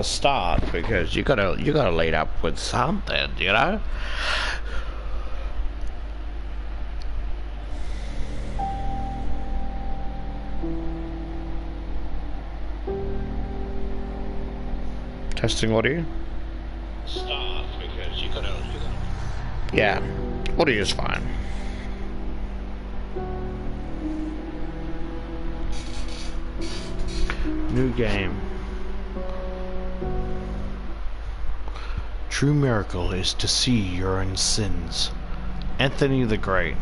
start because you gotta lead up with something, you know. Testing audio. Start because you gotta. Yeah, audio is fine. New game. True miracle is to see your own sins. Anthony the Great.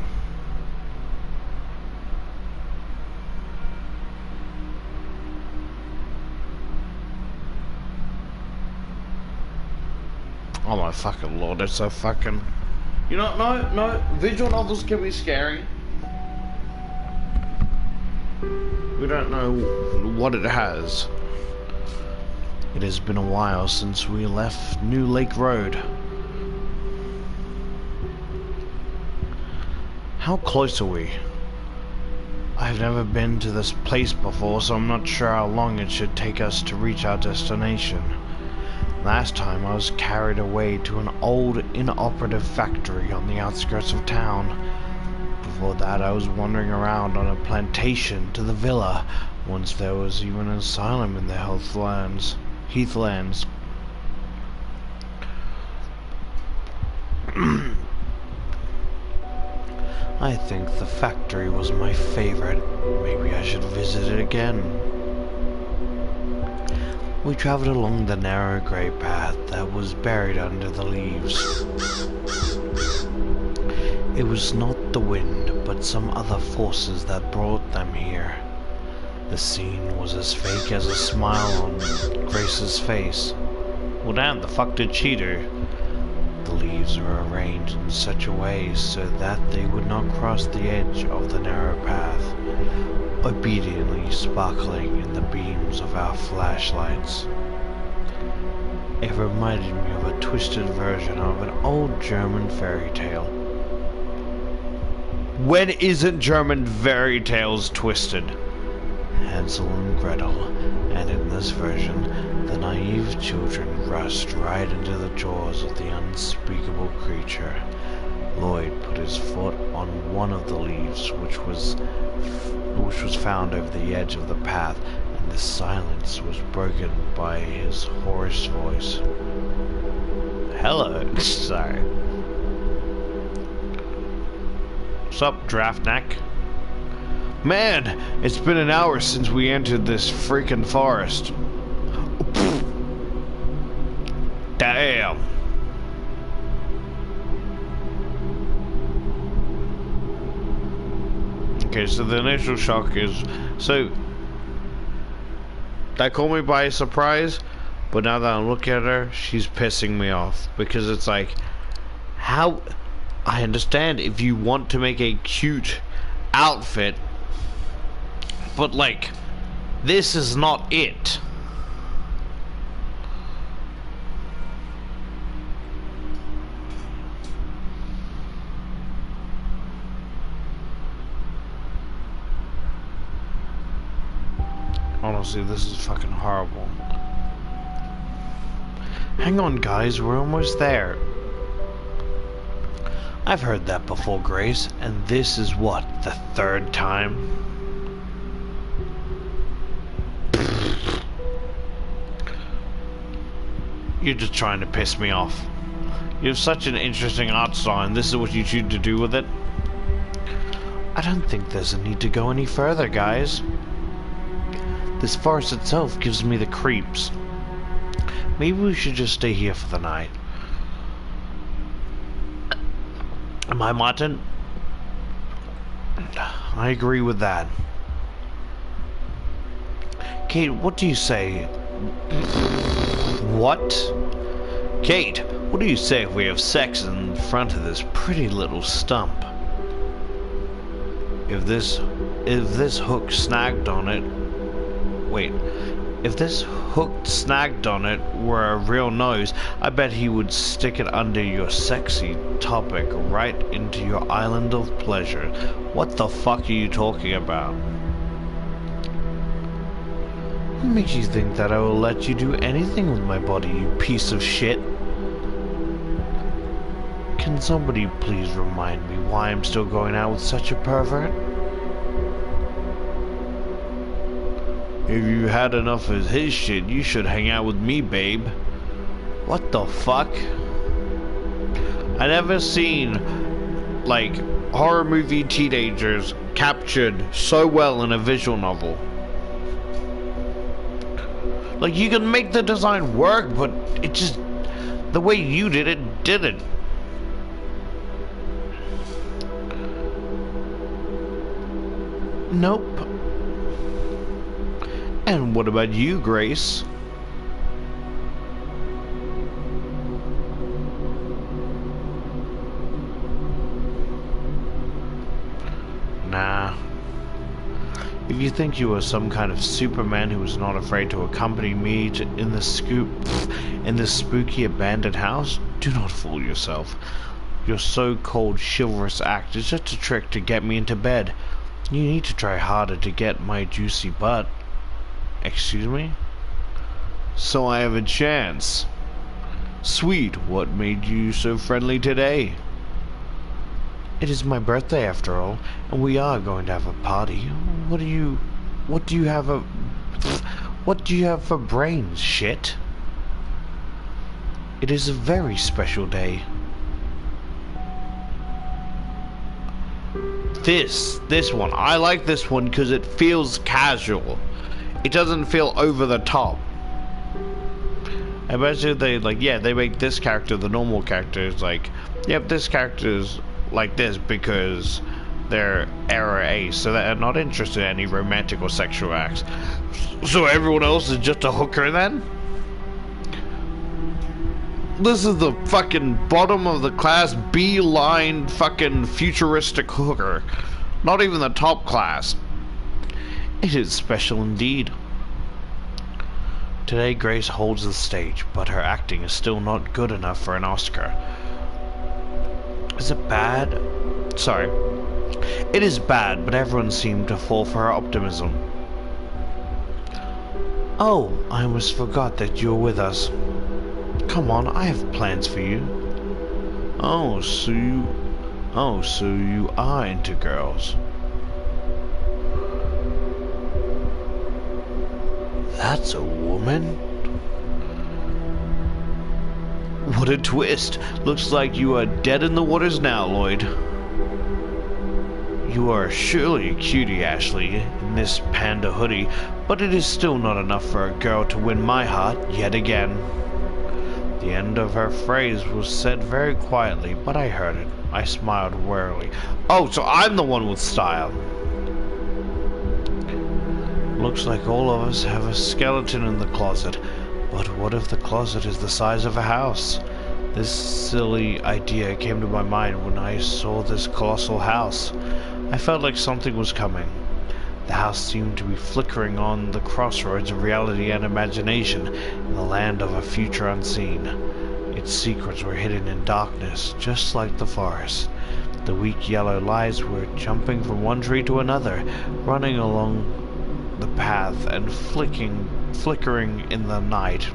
Oh my fucking lord, it's so fucking... You know, no, visual novels can be scary. We don't know what it has. It has been a while since we left New Lake Road. How close are we? I've never been to this place before, so I'm not sure how long it should take us to reach our destination. Last time I was carried away to an old inoperative factory on the outskirts of town. Before that I was wandering around on a plantation to the villa, once there was even an asylum in the Heathlands. I think the factory was my favorite. Maybe I should visit it again. We traveled along the narrow grey path that was buried under the leaves. It was not the wind, but some other forces that brought them here. The scene was as fake as a smile on Grace's face. Well damn, the fuck did she do? The leaves were arranged in such a way so that they would not cross the edge of the narrow path, obediently sparkling in the beams of our flashlights. It reminded me of a twisted version of an old German fairy tale. When isn't German fairy tales twisted? Hansel and Gretel, and in this version, the naive children rushed right into the jaws of the unspeakable creature. Lloyd put his foot on one of the leaves, which was found over the edge of the path, and the silence was broken by his hoarse voice. Hello, sorry. What's up, Draftneck? Man, it's been an hour since we entered this freaking forest. Damn. Okay, so the initial shock is... So... That caught me by surprise, but now that I look at her, she's pissing me off. Because it's like... How... I understand if you want to make a cute outfit, but like, this is not it. Honestly, this is fucking horrible. Hang on, guys, we're almost there. I've heard that before, Grace, and this is what, the third time? You're just trying to piss me off. You have such an interesting art style, and this is what you choose to do with it? I don't think there's a need to go any further, guys. This forest itself gives me the creeps. Maybe we should just stay here for the night. Am I Martin? I agree with that. Kate, what do you say? What? Kate, what do you say if we have sex in front of this pretty little stump? If this hook snagged on it... Wait. If this hook snagged on it were a real nose, I bet he would stick it under your sexy topic right into your island of pleasure. What the fuck are you talking about? What makes you think that I will let you do anything with my body, you piece of shit? Can somebody please remind me why I'm still going out with such a pervert? If you had enough of his shit, you should hang out with me, babe. What the fuck? I never seen, like, horror movie teenagers captured so well in a visual novel. Like, you can make the design work, but it just, the way you did it, didn't. Nope. And what about you, Grace? Nah. If you think you are some kind of Superman who is not afraid to accompany me in this spooky abandoned house, do not fool yourself. Your so-called chivalrous act is just a trick to get me into bed. You need to try harder to get my juicy butt. Excuse me? So I have a chance. Sweet, what made you so friendly today? It is my birthday after all, and we are going to have a party. What do you have for brains, shit? It is a very special day. This one, I like this one because it feels casual. It doesn't feel over the top. I bet you they make this character, the normal character, is like, yep, this character is like this because they're era A, so they're not interested in any romantic or sexual acts. So everyone else is just a hooker then? This is the fucking bottom of the class B-line fucking futuristic hooker. Not even the top class. It is special indeed. Today Grace holds the stage, but her acting is still not good enough for an Oscar. Is it bad? Sorry. It is bad, but everyone seemed to fall for her optimism. Oh, I almost forgot that you're with us. Come on, I have plans for you. Oh, so you are into girls. That's a woman? What a twist. Looks like you are dead in the waters now, Lloyd. You are surely a cutie, Ashley, in this panda hoodie, but it is still not enough for a girl to win my heart yet again. The end of her phrase was said very quietly, but I heard it. I smiled wearily. Oh, so I'm the one with style. Looks like all of us have a skeleton in the closet. But what if the closet is the size of a house? This silly idea came to my mind when I saw this colossal house. I felt like something was coming. The house seemed to be flickering on the crossroads of reality and imagination in the land of a future unseen. Its secrets were hidden in darkness, just like the forest. The weak yellow lights were jumping from one tree to another, running along the path and flickering in the night.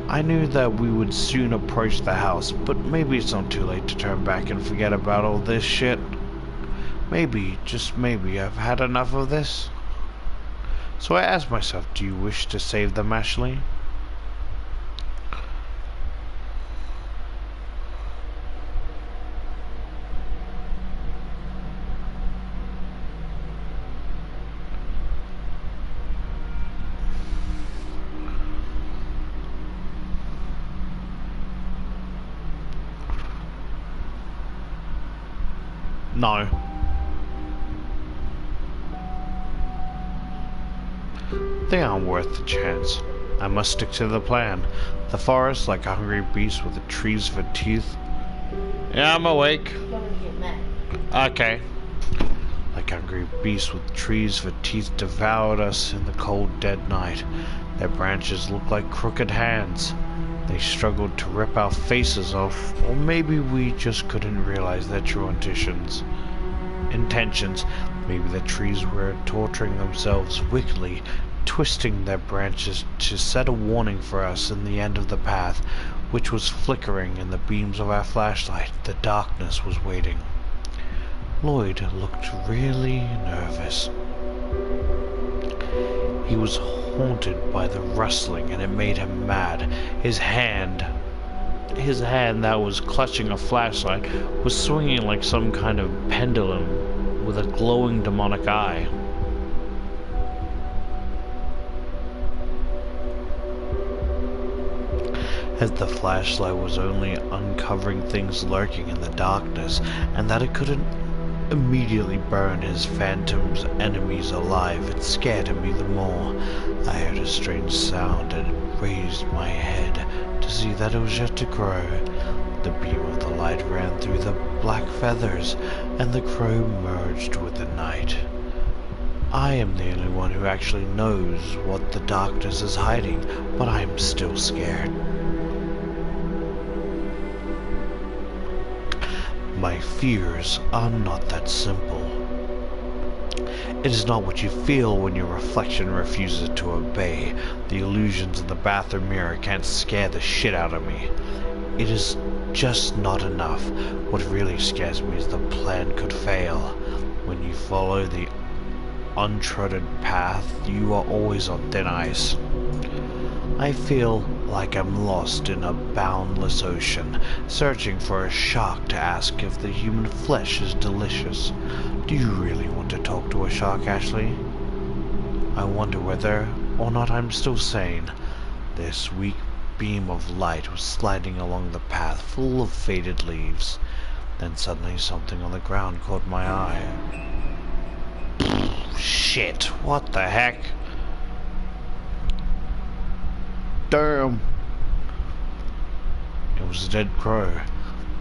I knew that we would soon approach the house, but maybe it's not too late to turn back and forget about all this shit. Maybe, just maybe, I've had enough of this. So I asked myself, do you wish to save them, Ashley? No. They aren't worth the chance. I must stick to the plan. The forest, like a hungry beast with the trees for teeth. Yeah, I'm awake. Okay. Like hungry beasts with trees for teeth devoured us in the cold, dead night. Their branches looked like crooked hands. They struggled to rip our faces off, or maybe we just couldn't realize their true intentions. Maybe the trees were torturing themselves wickedly, twisting their branches to set a warning for us in the end of the path, which was flickering in the beams of our flashlight. The darkness was waiting. Lloyd looked really nervous. He was haunted by the rustling, and it made him mad. His hand that was clutching a flashlight was swinging like some kind of pendulum with a glowing demonic eye. As the flashlight was only uncovering things lurking in the darkness, and that it couldn't immediately burn his phantom's enemies alive, it scared me the more. I heard a strange sound and raised my head to see that it was yet a crow. The beam of the light ran through the black feathers, and the crow merged with the night. I am the only one who actually knows what the darkness is hiding, but I am still scared. My fears are not that simple. It is not what you feel when your reflection refuses to obey. The illusions in the bathroom mirror can't scare the shit out of me. It is just not enough. What really scares me is the plan could fail. When you follow the untrodden path, you are always on thin ice. I feel like I'm lost in a boundless ocean, searching for a shark to ask if the human flesh is delicious. Do you really want to talk to a shark, Ashley? I wonder whether or not I'm still sane. This weak beam of light was sliding along the path full of faded leaves. Then suddenly something on the ground caught my eye. Shit, what the heck? Damn. It was a dead crow.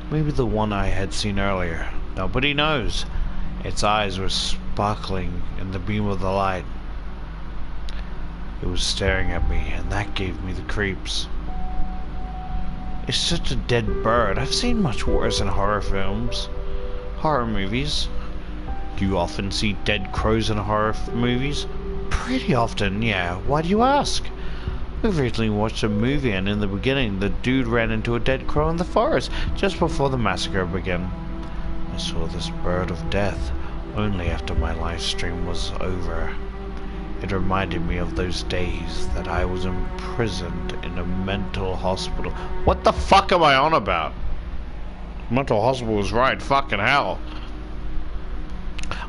Maybe the one I had seen earlier. Nobody knows. Its eyes were sparkling in the beam of the light. It was staring at me, and that gave me the creeps. It's just a dead bird. I've seen much worse in horror films. Horror movies. Do you often see dead crows in horror movies? Pretty often, yeah. Why do you ask? We've recently watched a movie, and in the beginning, the dude ran into a dead crow in the forest just before the massacre began. I saw this bird of death only after my live stream was over. It reminded me of those days that I was imprisoned in a mental hospital. What the fuck am I on about? Mental hospital was right, fucking hell.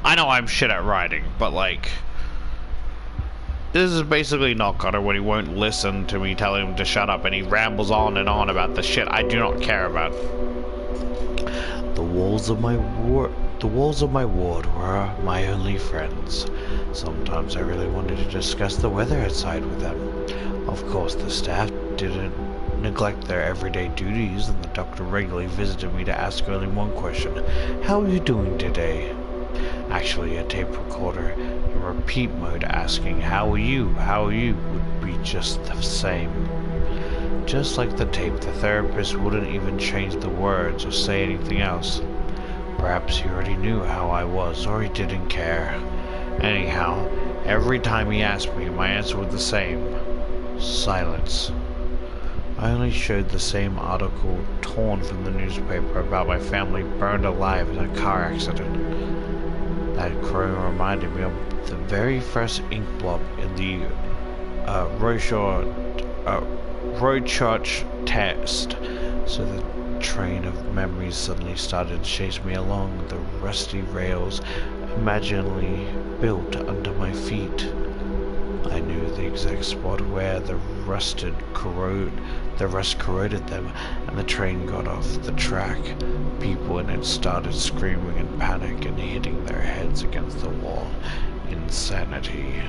I know I'm shit at writing, but like... This is basically Not Cutter when he won't listen to me telling him to shut up, and he rambles on and on about the shit I do not care about. The walls of my ward were my only friends. Sometimes I really wanted to discuss the weather outside with them. Of course, the staff didn't neglect their everyday duties, and the doctor regularly visited me to ask only one question: how are you doing today? Actually, a tape recorder in repeat mode asking how are you would be just the same. Just like the tape, the therapist wouldn't even change the words or say anything else. Perhaps he already knew how I was, or he didn't care. Anyhow, every time he asked me, my answer was the same: silence. I only showed the same article torn from the newspaper about my family burned alive in a car accident. That crow reminded me of the very first ink blob in the Rorschach test. So the train of memories suddenly started to chase me along the rusty rails imaginally built under my feet. I knew the exact spot where the rust corroded them, and the train got off the track. People in it started screaming in panic and hitting their heads against the wall. Insanity.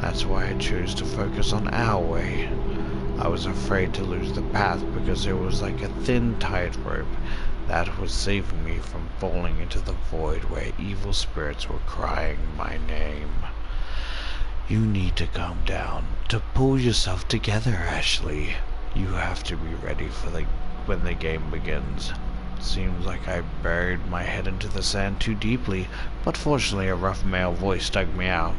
That's why I chose to focus on our way. I was afraid to lose the path because it was like a thin tightrope that was saving me from falling into the void where evil spirits were crying my name. You need to calm down. To pull yourself together, Ashley. You have to be ready for when the game begins. Seems like I buried my head into the sand too deeply, but fortunately a rough male voice dug me out.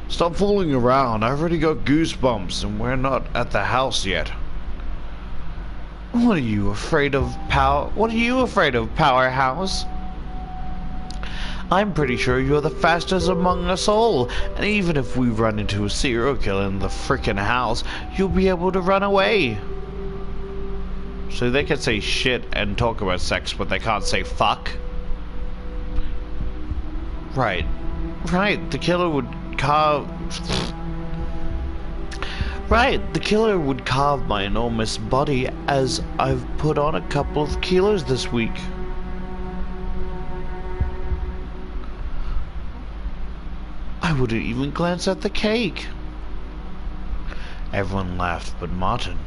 Stop fooling around, I've already got goosebumps and we're not at the house yet. What are you afraid of, Powerhouse? I'm pretty sure you're the fastest among us all, and even if we run into a serial killer in the frickin' house, you'll be able to run away. So they can say shit and talk about sex, but they can't say fuck? Right, the killer would carve... Right, the killer would carve my enormous body as I've put on a couple of kilos this week. I wouldn't even glance at the cake. Everyone laughed, but Martin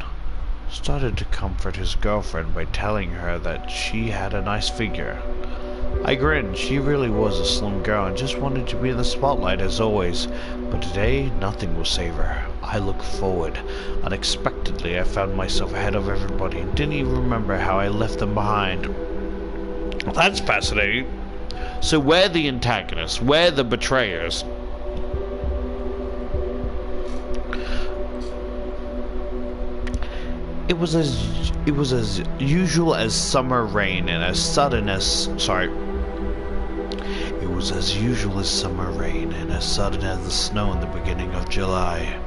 started to comfort his girlfriend by telling her that she had a nice figure. I grinned. She really was a slim girl and just wanted to be in the spotlight as always. But today, nothing will save her. I looked forward. Unexpectedly, I found myself ahead of everybody and didn't even remember how I left them behind. Well, that's fascinating. So we're the antagonists. We're the betrayers. It was as usual as summer rain and as sudden as It was as usual as summer rain and as sudden as the snow in the beginning of July.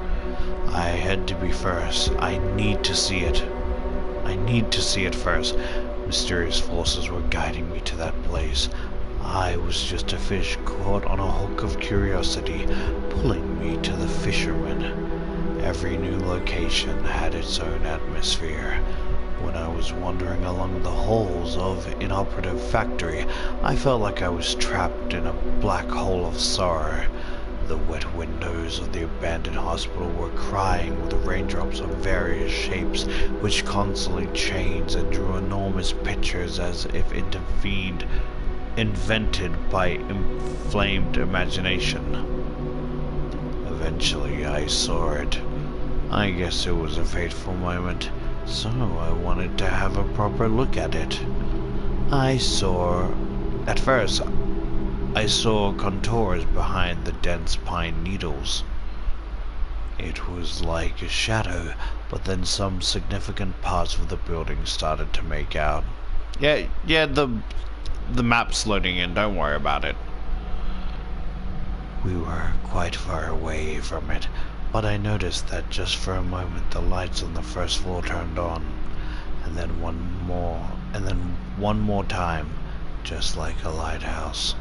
I had to be first. I need to see it. I need to see it first. Mysterious forces were guiding me to that place. I was just a fish caught on a hook of curiosity, pulling me to the fisherman. Every new location had its own atmosphere. When I was wandering along the halls of Inoperative Factory, I felt like I was trapped in a black hole of sorrow. The wet windows of the abandoned hospital were crying with raindrops of various shapes, which constantly changed and drew enormous pictures as if invented by inflamed imagination. Eventually I saw it. I guess it was a fateful moment, so I wanted to have a proper look at it. At first, I saw contours behind the dense pine needles. It was like a shadow, but then some significant parts of the building started to make out. Yeah, the map's loading in, don't worry about it. We were quite far away from it, but I noticed that just for a moment the lights on the first floor turned on, and then one more time, just like a lighthouse.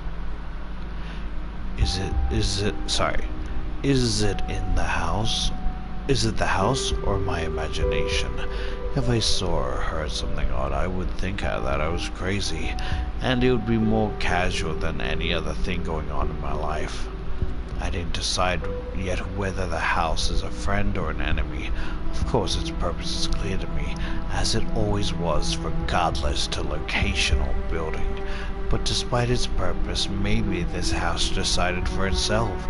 Is it in the house? Is it the house or my imagination? If I saw or heard something odd, I would think that I was crazy, and it would be more casual than any other thing going on in my life. I didn't decide yet whether the house is a friend or an enemy. Of course, its purpose is clear to me, as it always was, regardless to location or building. But despite its purpose, maybe this house decided for itself.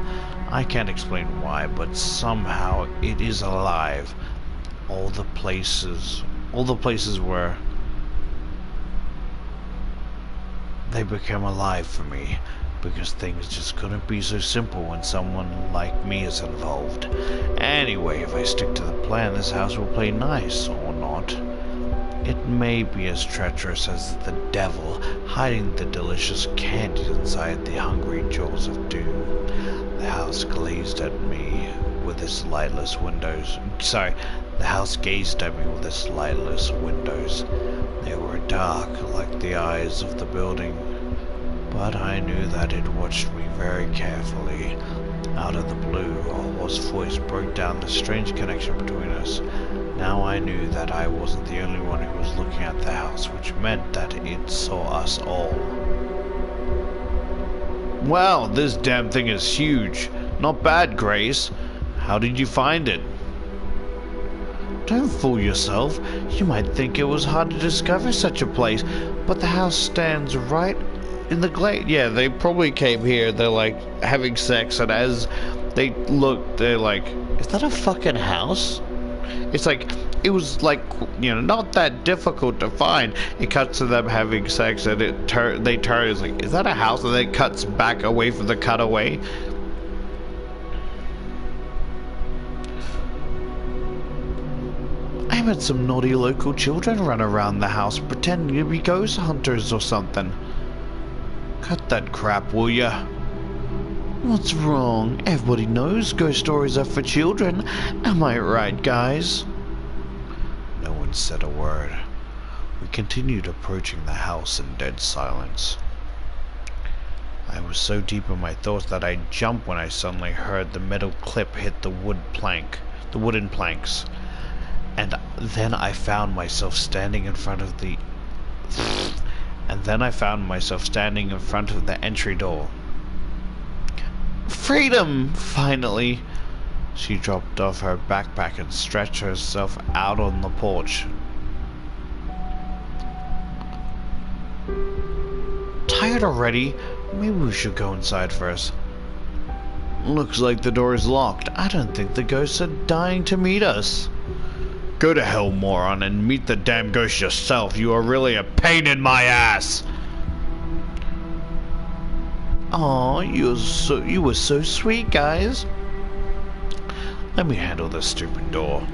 I can't explain why, but somehow it is alive. All the places where they become alive for me. Because things just couldn't be so simple when someone like me is involved. Anyway, if I stick to the plan, this house will play nice, or not. It may be as treacherous as the devil, hiding the delicious candies inside the hungry jaws of doom. The house gazed at me with its lightless windows. The house gazed at me with its lightless windows. They were dark, like the eyes of the building. But I knew that it watched me very carefully. Out of the blue, a hoarse voice broke down the strange connection between us. Now I knew that I wasn't the only one who was looking at the house, which meant that it saw us all. Wow, this damn thing is huge. Not bad, Grace. How did you find it? Don't fool yourself. You might think it was hard to discover such a place, but the house stands right in the glade. Yeah, they probably came here, they're like having sex, and as they look, they're like, is that a fucking house? It's like, it was like, you know, not that difficult to find. It cuts to them having sex, and they turn, it's like, is that a house? And then it cuts back away from the cutaway. I met some naughty local children run around the house pretending to be ghost hunters or something. Cut that crap, will ya? What's wrong? Everybody knows ghost stories are for children. Am I right, guys? No one said a word. We continued approaching the house in dead silence. I was so deep in my thoughts that I jumped when I suddenly heard the metal clip hit the wooden planks. And then I found myself standing in front of the entry door. Freedom! Finally! She dropped off her backpack and stretched herself out on the porch. Tired already? Maybe we should go inside first. Looks like the door is locked. I don't think the ghosts are dying to meet us. Go to hell, moron, and meet the damn ghost yourself. You are really a pain in my ass. Aw, you were so sweet, guys. Let me handle this stupid door.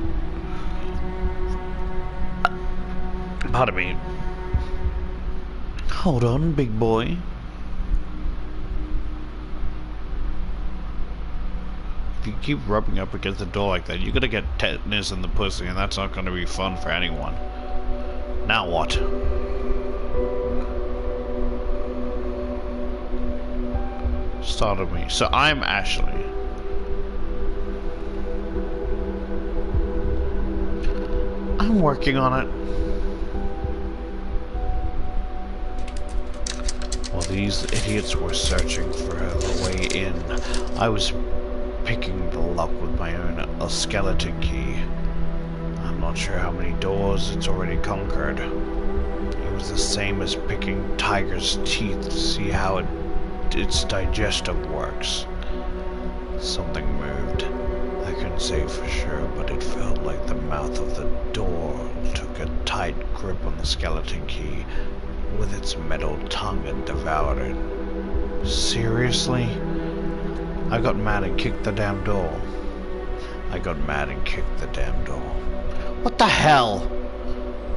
Pardon me. Hold on, big boy. If you keep rubbing up against the door like that, you're gonna get tetanus in the pussy, and that's not gonna be fun for anyone. Now what? Startled me. So I'm Ashley. I'm working on it. While these idiots were searching for the way in, I was picking the lock with my own skeleton key. I'm not sure how many doors it's already conquered. It was the same as picking tiger's teeth to see how its digestive works. Something moved. I couldn't say for sure, but it felt like the mouth of the door took a tight grip on the skeleton key with its metal tongue and devoured it. Seriously? I got mad and kicked the damn door. What the hell?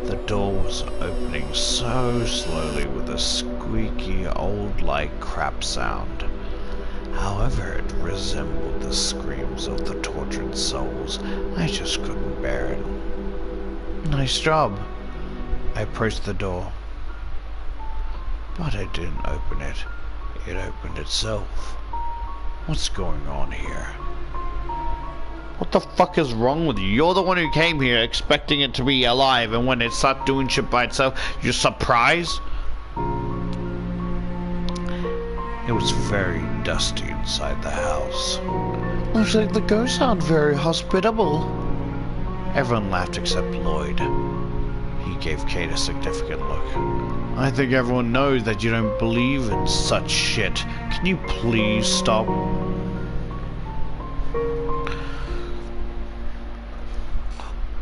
The door was opening so slowly with a squeaky old-like crap sound. However, it resembled the screams of the tortured souls. I just couldn't bear it. Nice job. I approached the door. But I didn't open it. It opened itself. What's going on here? What the fuck is wrong with you? You're the one who came here expecting it to be alive, and when it starts doing shit by itself, you're surprised? It was very dusty inside the house. Looks like the ghosts aren't very hospitable. Everyone laughed except Lloyd. He gave Kate a significant look. I think everyone knows that you don't believe in such shit. Can you please stop?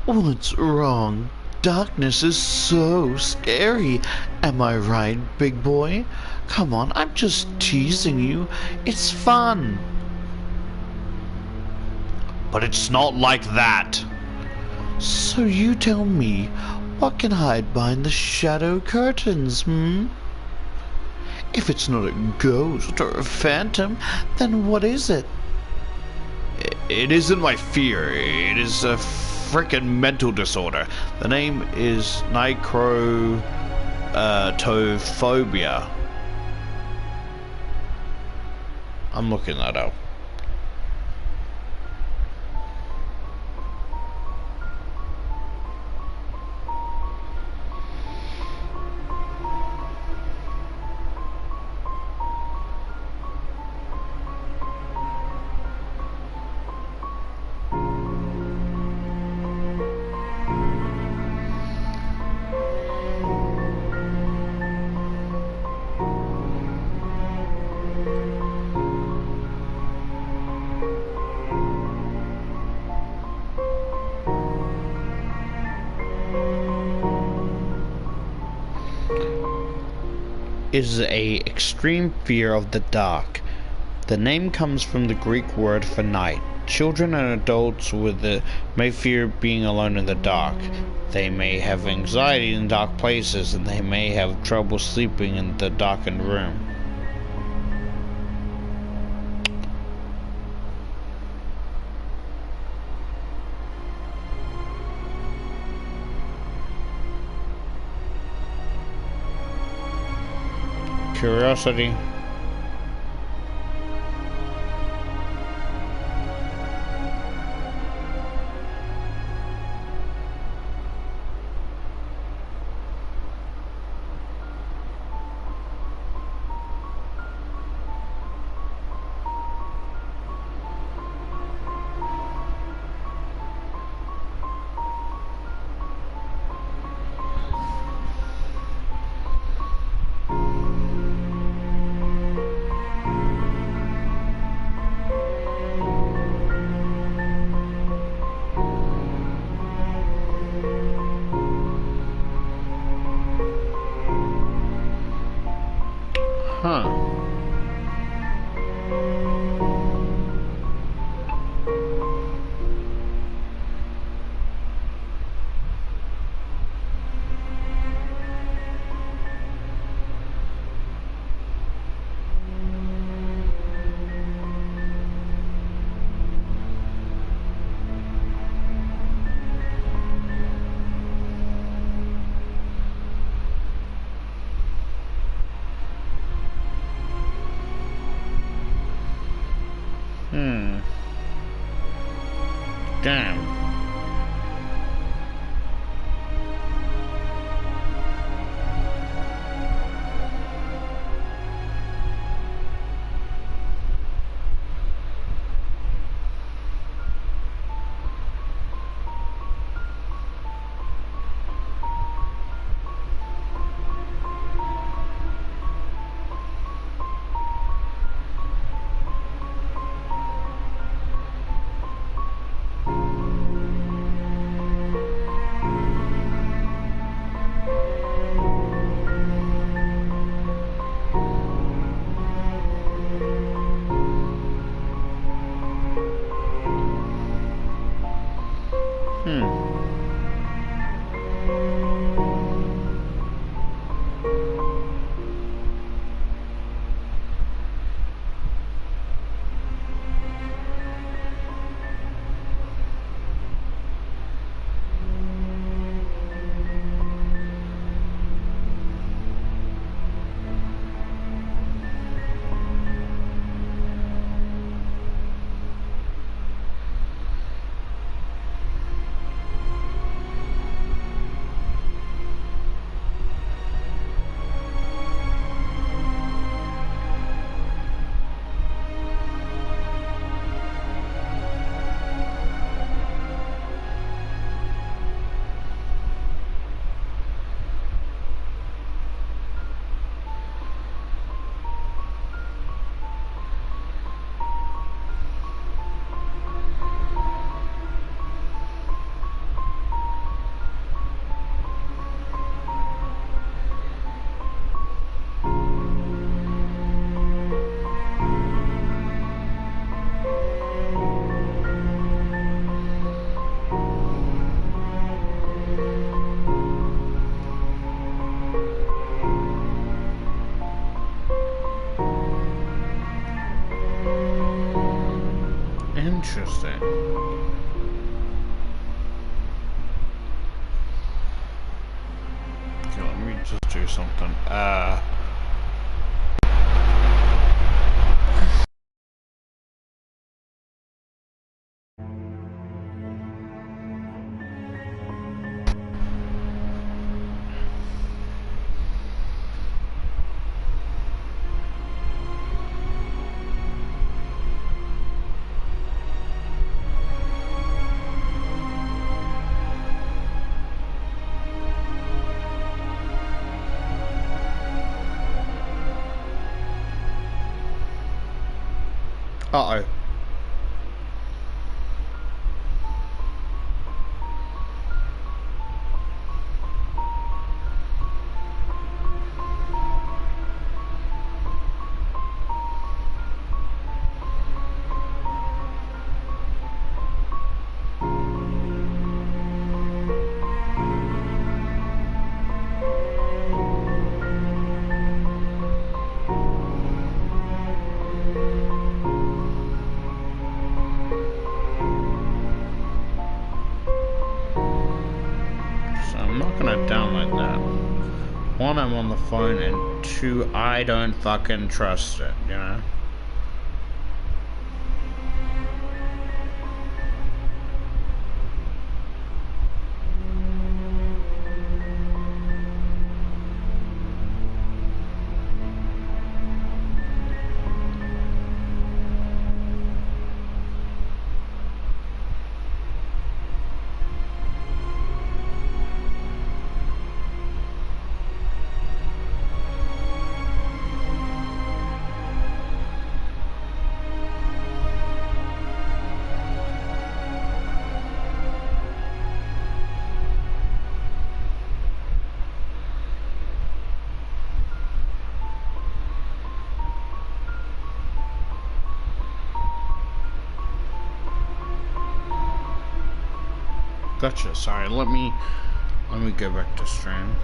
What's wrong? Darkness is so scary. Am I right, big boy? Come on, I'm just teasing you. It's fun. But it's not like that. So you tell me, what can hide behind the shadow curtains, If it's not a ghost or a phantom, then what is it? It isn't my fear. It is a frickin' mental disorder. The name is necrotophobia. I'm looking that up. is a extreme fear of the dark. The name comes from the Greek word for night. Children and adults with it may fear being alone in the dark. They may have anxiety in dark places, and they may have trouble sleeping in the darkened room. Curiosity. Huh. Damn. Interesting. Okay, let me just do something. Uh-oh. So I'm not gonna download that. One, I'm on the phone, and two, I don't fucking trust it, you know? Gotcha, sorry, let me go back to stream.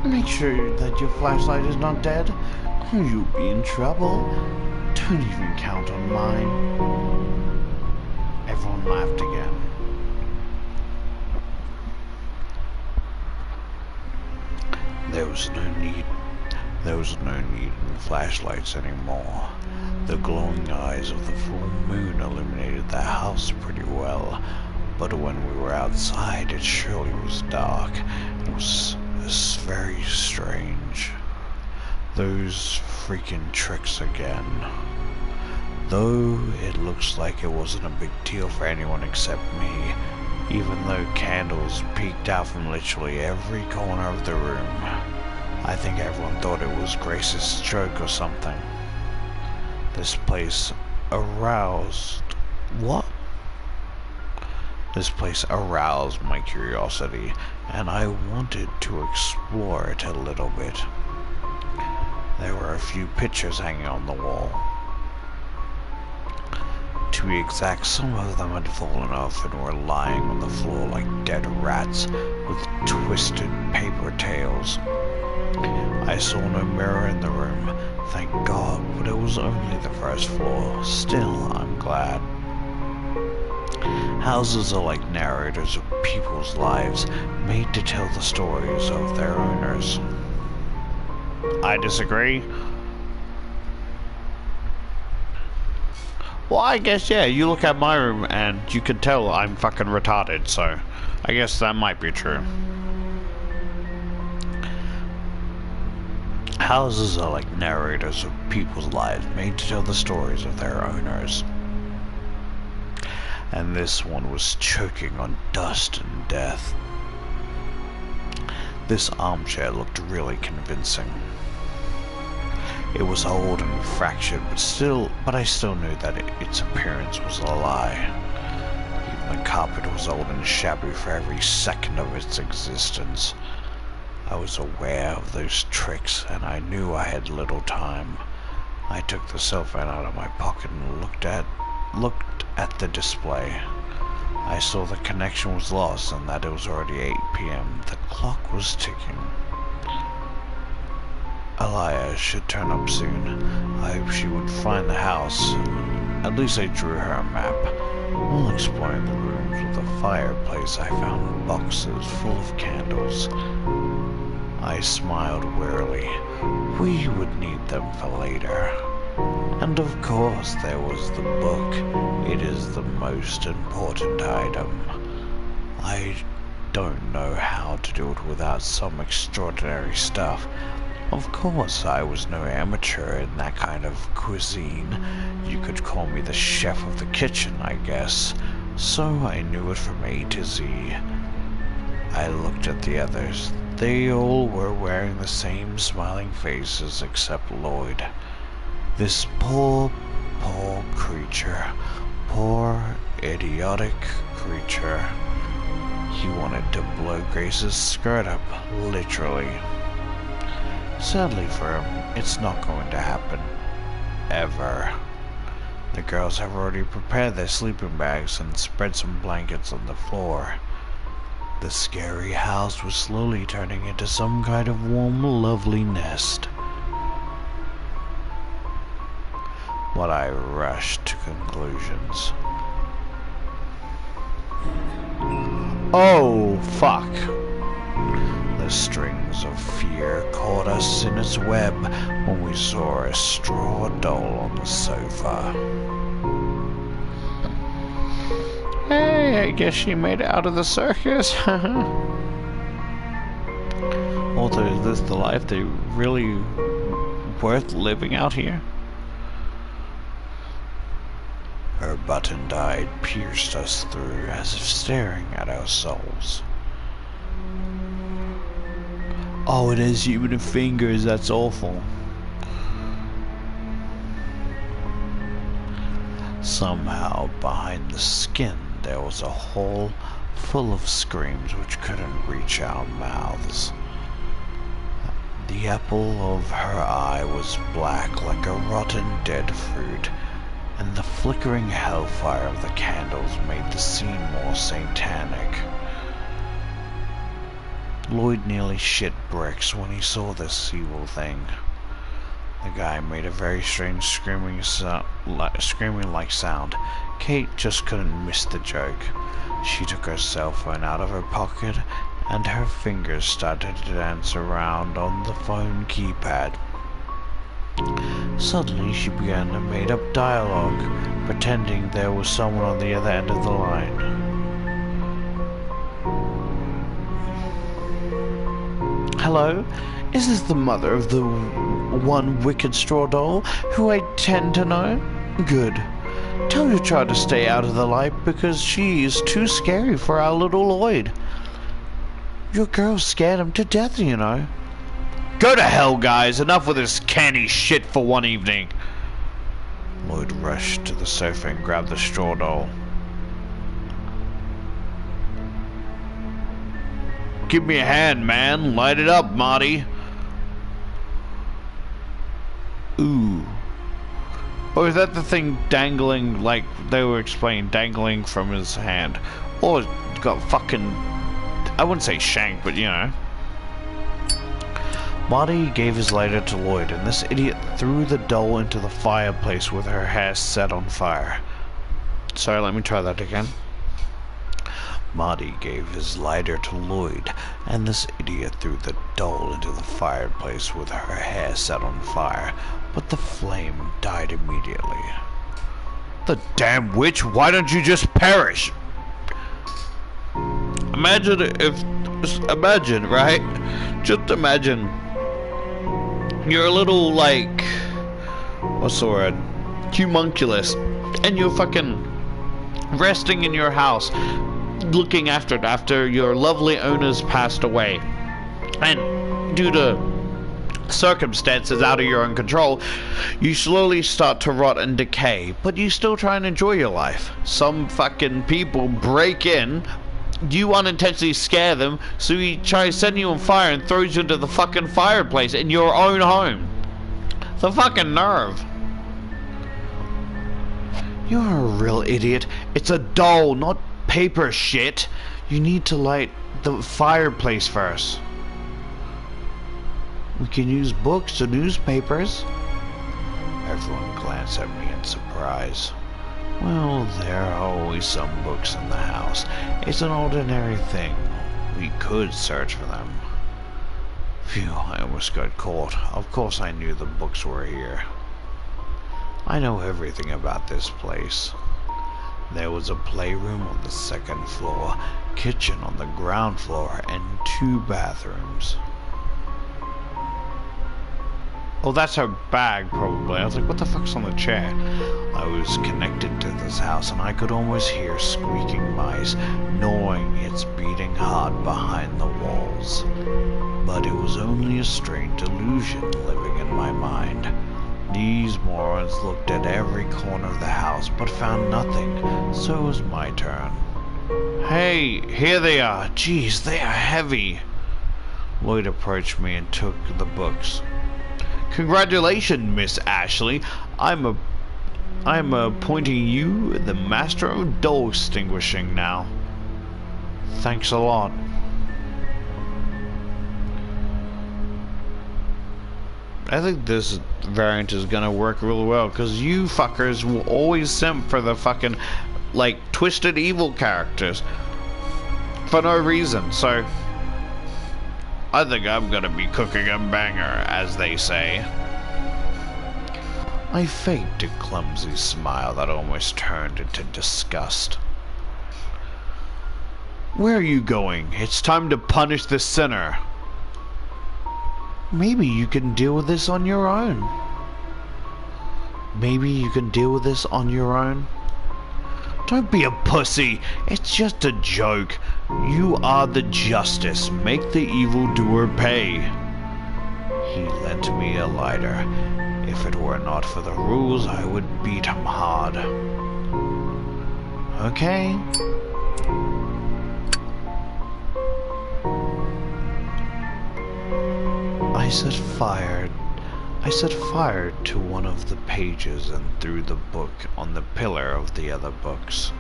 Make sure that your flashlight is not dead, or you'll be in trouble. Don't even count on mine. Everyone laughed again. There was no need in flashlights anymore. The glowing eyes of the full moon illuminated the house pretty well, but when we were outside it surely was dark. It was very strange. Those freaking tricks again. Though it looks like it wasn't a big deal for anyone except me, even though candles peeked out from literally every corner of the room. I think everyone thought it was Grace's stroke or something. This place aroused... what? This place aroused my curiosity, and I wanted to explore it a little bit. There were a few pictures hanging on the wall. To be exact, some of them had fallen off and were lying on the floor like dead rats with twisted paper tails. I saw no mirror in the room, thank God, but it was only the first floor. Still, I'm glad. Houses are like narrators of people's lives, made to tell the stories of their owners. I disagree. Well, I guess, yeah, you look at my room and you can tell I'm fucking retarded, so I guess that might be true. Houses are like narrators of people's lives, made to tell the stories of their owners. And this one was choking on dust and death. This armchair looked really convincing. It was old and fractured, but I still knew that its appearance was a lie. Even the carpet was old and shabby for every second of its existence. I was aware of those tricks, and I knew I had little time. I took the cell phone out of my pocket and looked at the display. I saw the connection was lost and that it was already 8 p.m. The clock was ticking. Aliyah should turn up soon. I hope she would find the house. At least I drew her a map. While exploring the rooms with a fireplace, I found boxes full of candles. I smiled wearily. We would need them for later. And of course there was the book. It is the most important item. I don't know how to do it without some extraordinary stuff. Of course, I was no amateur in that kind of cuisine. You could call me the chef of the kitchen, I guess. So I knew it from A to Z. I looked at the others. They all were wearing the same smiling faces except Lloyd. This poor creature. Poor, idiotic creature. He wanted to blow Grace's skirt up, literally. Sadly for him, it's not going to happen. Ever. The girls have already prepared their sleeping bags and spread some blankets on the floor. The scary house was slowly turning into some kind of warm, lovely nest. But I rushed to conclusions. Oh, fuck. The strings of fear caught us in its web when we saw a straw doll on the sofa. Hey, I guess she made it out of the circus. Although, is this the life they really worth living out here? Her buttoned eye pierced us through as if staring at our souls. Oh, it is human fingers, that's awful. Somehow, behind the skin, there was a hole full of screams which couldn't reach our mouths. The apple of her eye was black like a rotten dead fruit, and the flickering hellfire of the candles made the scene more satanic. Lloyd nearly shit bricks when he saw this evil thing. The guy made a very strange screaming like sound. Kate just couldn't miss the joke. She took her cell phone out of her pocket and her fingers started to dance around on the phone keypad. Suddenly she began a made-up dialogue, pretending there was someone on the other end of the line. Hello? Is this the mother of the one wicked straw doll who I tend to know? Good. Tell her to try to stay out of the light because she is too scary for our little Lloyd. Your girl scared him to death, you know. Go to hell, guys. Enough with this canny shit for one evening. Lloyd rushed to the sofa and grabbed the straw doll. Give me a hand, man. Light it up, Marty. Ooh. Or is that the thing dangling, like they were explaining, dangling from his hand? Or it got fucking, I wouldn't say shanked, but you know. Marty gave his lighter to Lloyd, and this idiot threw the doll into the fireplace with her hair set on fire. Sorry, let me try that again. Marty gave his lighter to Lloyd, and this idiot threw the doll into the fireplace with her hair set on fire, but the flame died immediately. The damn witch, why don't you just perish? Imagine, right? Just imagine, you're a little, like, what's the word? Homunculus, and you're fucking resting in your house, looking after your lovely owners passed away, and due to circumstances out of your own control, you slowly start to rot and decay, but you still try and enjoy your life. Some fucking people break in, you unintentionally scare them, so he tries setting you on fire and throws you into the fucking fireplace in your own home. The fucking nerve. You're a real idiot. It's a doll, not paper shit. You need to light the fireplace first. We can use books or newspapers. Everyone glanced at me in surprise. Well, there are always some books in the house. It's an ordinary thing. We could search for them. Phew, I almost got caught. Of course I knew the books were here. I know everything about this place. There was a playroom on the second floor, kitchen on the ground floor, and 2 bathrooms. Oh, that's her bag, probably. I was like, what the fuck's on the chair? I was connected to this house, and I could almost hear squeaking mice, gnawing its beating heart behind the walls. But it was only a strange illusion living in my mind. These morons looked at every corner of the house, but found nothing, so it was my turn. Hey, here they are. Jeez, they are heavy. Lloyd approached me and took the books. Congratulations, Miss Ashley. I'm appointing you the master of doll extinguishing now. Thanks a lot. I think this variant is gonna work really well, because you fuckers will always simp for the fucking, like, twisted evil characters. For no reason, so I think I'm gonna be cooking a banger, as they say. I faked a clumsy smile that almost turned into disgust. Where are you going? It's time to punish the sinner. Maybe you can deal with this on your own. Maybe you can deal with this on your own. Don't be a pussy. It's just a joke. You are the justice. Make the evildoer pay. He lent me a lighter. If it were not for the rules, I would beat him hard. Okay. I set fire to one of the pages and threw the book on the pillar of the other books.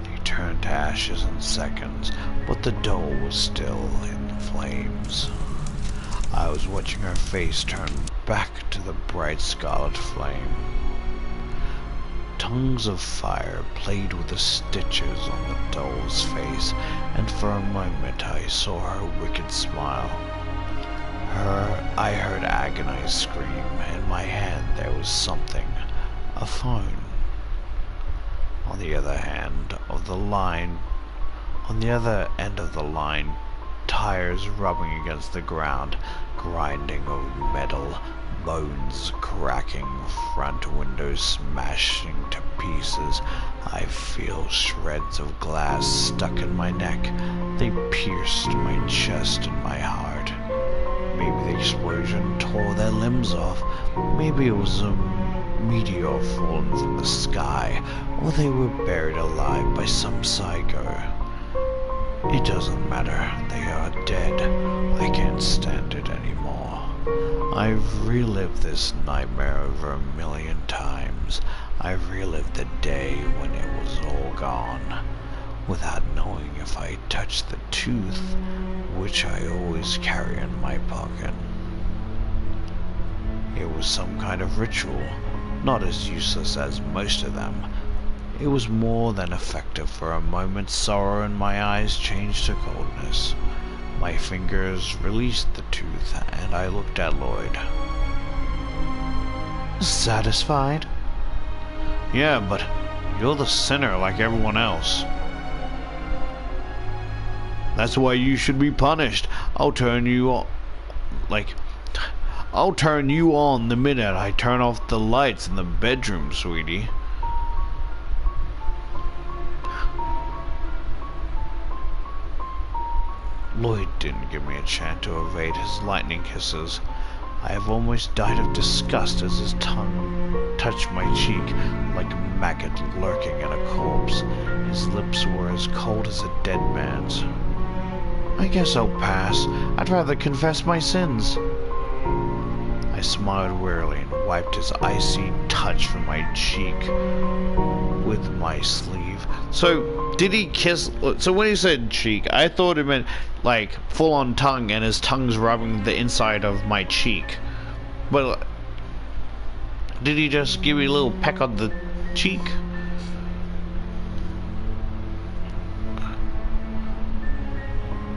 They turned to ashes in seconds, but the doll was still in flames. I was watching her face turn back to the bright scarlet flame. Tongues of fire played with the stitches on the doll's face, and for a moment I saw her wicked smile. I heard agonized scream. In my hand there was something, a phone. On the other end of the line, tires rubbing against the ground, grinding of metal, bones cracking, front windows smashing to pieces. I feel shreds of glass stuck in my neck. They pierced my chest and my heart. Maybe the explosion tore their limbs off. Maybe it was a meteor falling from the sky, or they were buried alive by some psycho. It doesn't matter. They are dead. I can't stand it anymore. I've relived this nightmare over 1,000,000 times. I've relived the day when it was all gone, without knowing if I touched the tooth, which I always carry in my pocket. It was some kind of ritual, not as useless as most of them. It was more than effective. For a moment, sorrow in my eyes changed to coldness. My fingers released the tooth, and I looked at Lloyd. Satisfied? Yeah, but you're the sinner like everyone else. That's why you should be punished. I'll turn you on the minute I turn off the lights in the bedroom, sweetie. Lloyd didn't give me a chance to evade his lightning kisses. I have almost died of disgust as his tongue touched my cheek like a maggot lurking in a corpse. His lips were as cold as a dead man's. I guess I'll pass. I'd rather confess my sins. I smiled wearily and wiped his icy touch from my cheek with my sleeve. So, did he kiss? So when he said cheek, I thought it meant like full-on tongue, and his tongue's rubbing the inside of my cheek. But did he just give me a little peck on the cheek?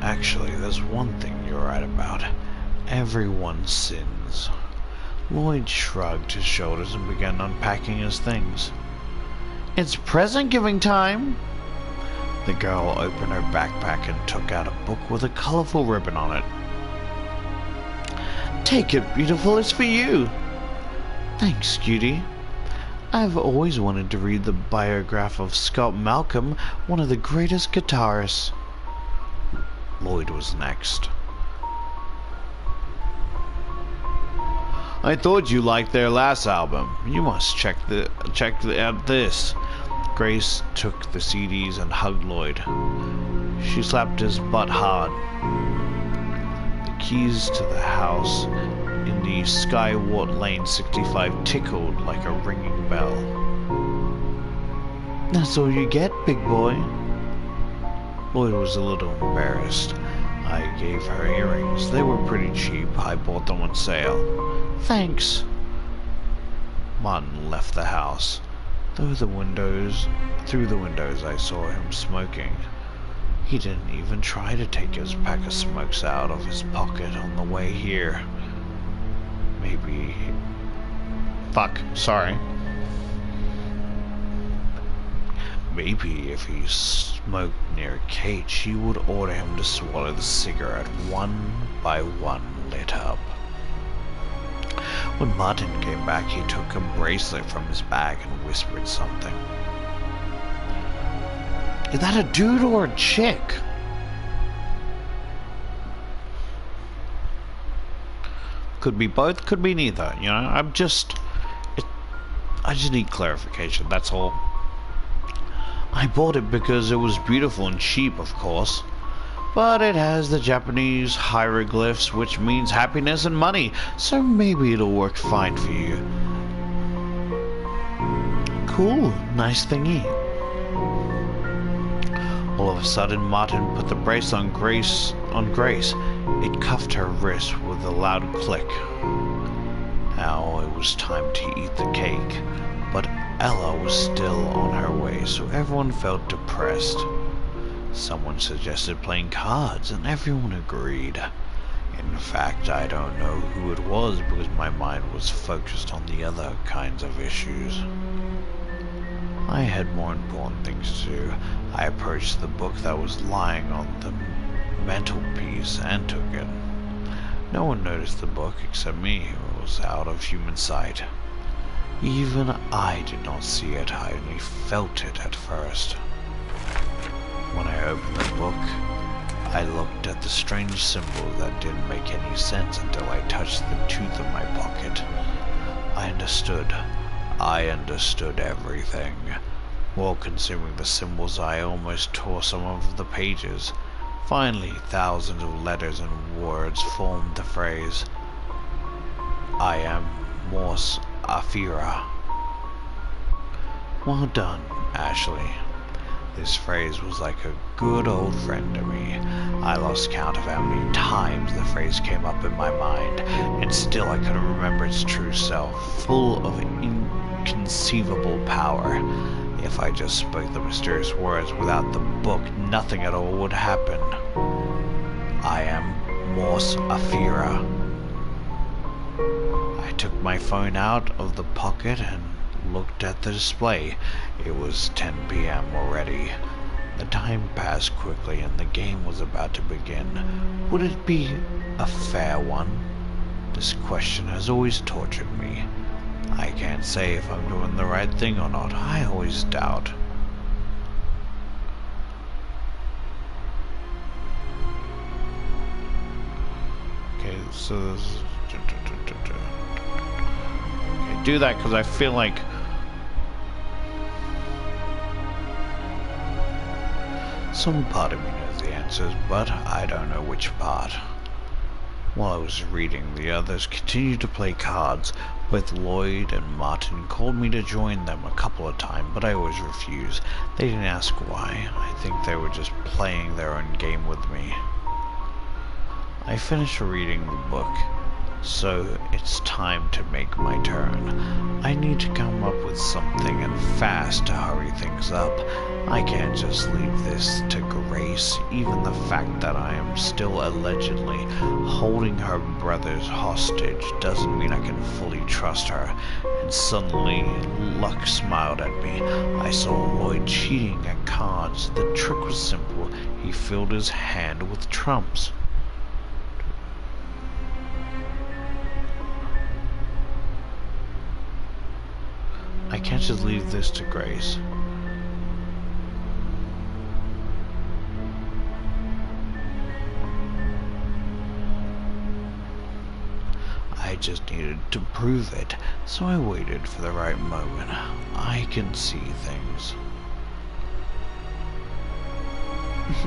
Actually, there's one thing you're right about. Everyone sins. Lloyd shrugged his shoulders and began unpacking his things. It's present giving time. The girl opened her backpack and took out a book with a colorful ribbon on it. Take it, beautiful, it's for you. Thanks, cutie. I've always wanted to read the biography of Scott Malcolm, one of the greatest guitarists. Lloyd was next. I thought you liked their last album. You must check out this. Grace took the CDs and hugged Lloyd. She slapped his butt hard. The keys to the house in the me, Skyward Lane 65 tickled like a ringing bell. That's all you get, big boy. Lloyd was a little embarrassed. I gave her earrings. They were pretty cheap. I bought them on sale. Thanks. Martin left the house. Through the windows I saw him smoking. He didn't even try to take his pack of smokes out of his pocket on the way here. Maybe... Fuck, sorry. Maybe if he smoked near Kate, she would order him to swallow the cigarette one by one lit up. When Martin came back, he took a bracelet from his bag and whispered something. Is that a dude or a chick? Could be both, could be neither, you know, I just need clarification, that's all. I bought it because it was beautiful and cheap, of course. But it has the Japanese hieroglyphs, which means happiness and money, so maybe it'll work fine for you. Cool, nice thingy. All of a sudden, Martin put the brace on Grace. It cuffed her wrist with a loud click. Now it was time to eat the cake, but Ella was still on her way, so everyone felt depressed. Someone suggested playing cards, and everyone agreed. In fact, I don't know who it was because my mind was focused on the other kinds of issues. I had more important things to do. I approached the book that was lying on the mantelpiece and took it. No one noticed the book except me, who was out of human sight. Even I did not see it, I only felt it at first. When I opened the book, I looked at the strange symbol that didn't make any sense until I touched the tooth of my pocket. I understood everything. While consuming the symbols, I almost tore some of the pages. Finally, thousands of letters and words formed the phrase, I am Morse Afira. Well done, Ashley. This phrase was like a good old friend to me. I lost count of how many times the phrase came up in my mind, and still I couldn't remember its true self, full of inconceivable power. If I just spoke the mysterious words without the book, nothing at all would happen. I am Morse Afira. I took my phone out of the pocket and looked at the display. It was 10 p.m. already. The time passed quickly and the game was about to begin. Would it be a fair one? This question has always tortured me. I can't say if I'm doing the right thing or not. I always doubt. Okay, so this is... Okay, do that because I feel like... Some part of me knows the answers, but I don't know which part. While I was reading, the others continued to play cards. Both Lloyd and Martin called me to join them a couple of times, but I always refused. They didn't ask why. I think they were just playing their own game with me. I finished reading the book, so it's time to make my turn. I need to come up with something and fast to hurry things up. I can't just leave this to Grace. Even the fact that I am still allegedly holding her brothers hostage doesn't mean I can fully trust her. And suddenly, luck smiled at me. I saw Lloyd cheating at cards. The trick was simple. He filled his hand with trumps. I can't just leave this to Grace. I just needed to prove it, so I waited for the right moment. I can see things.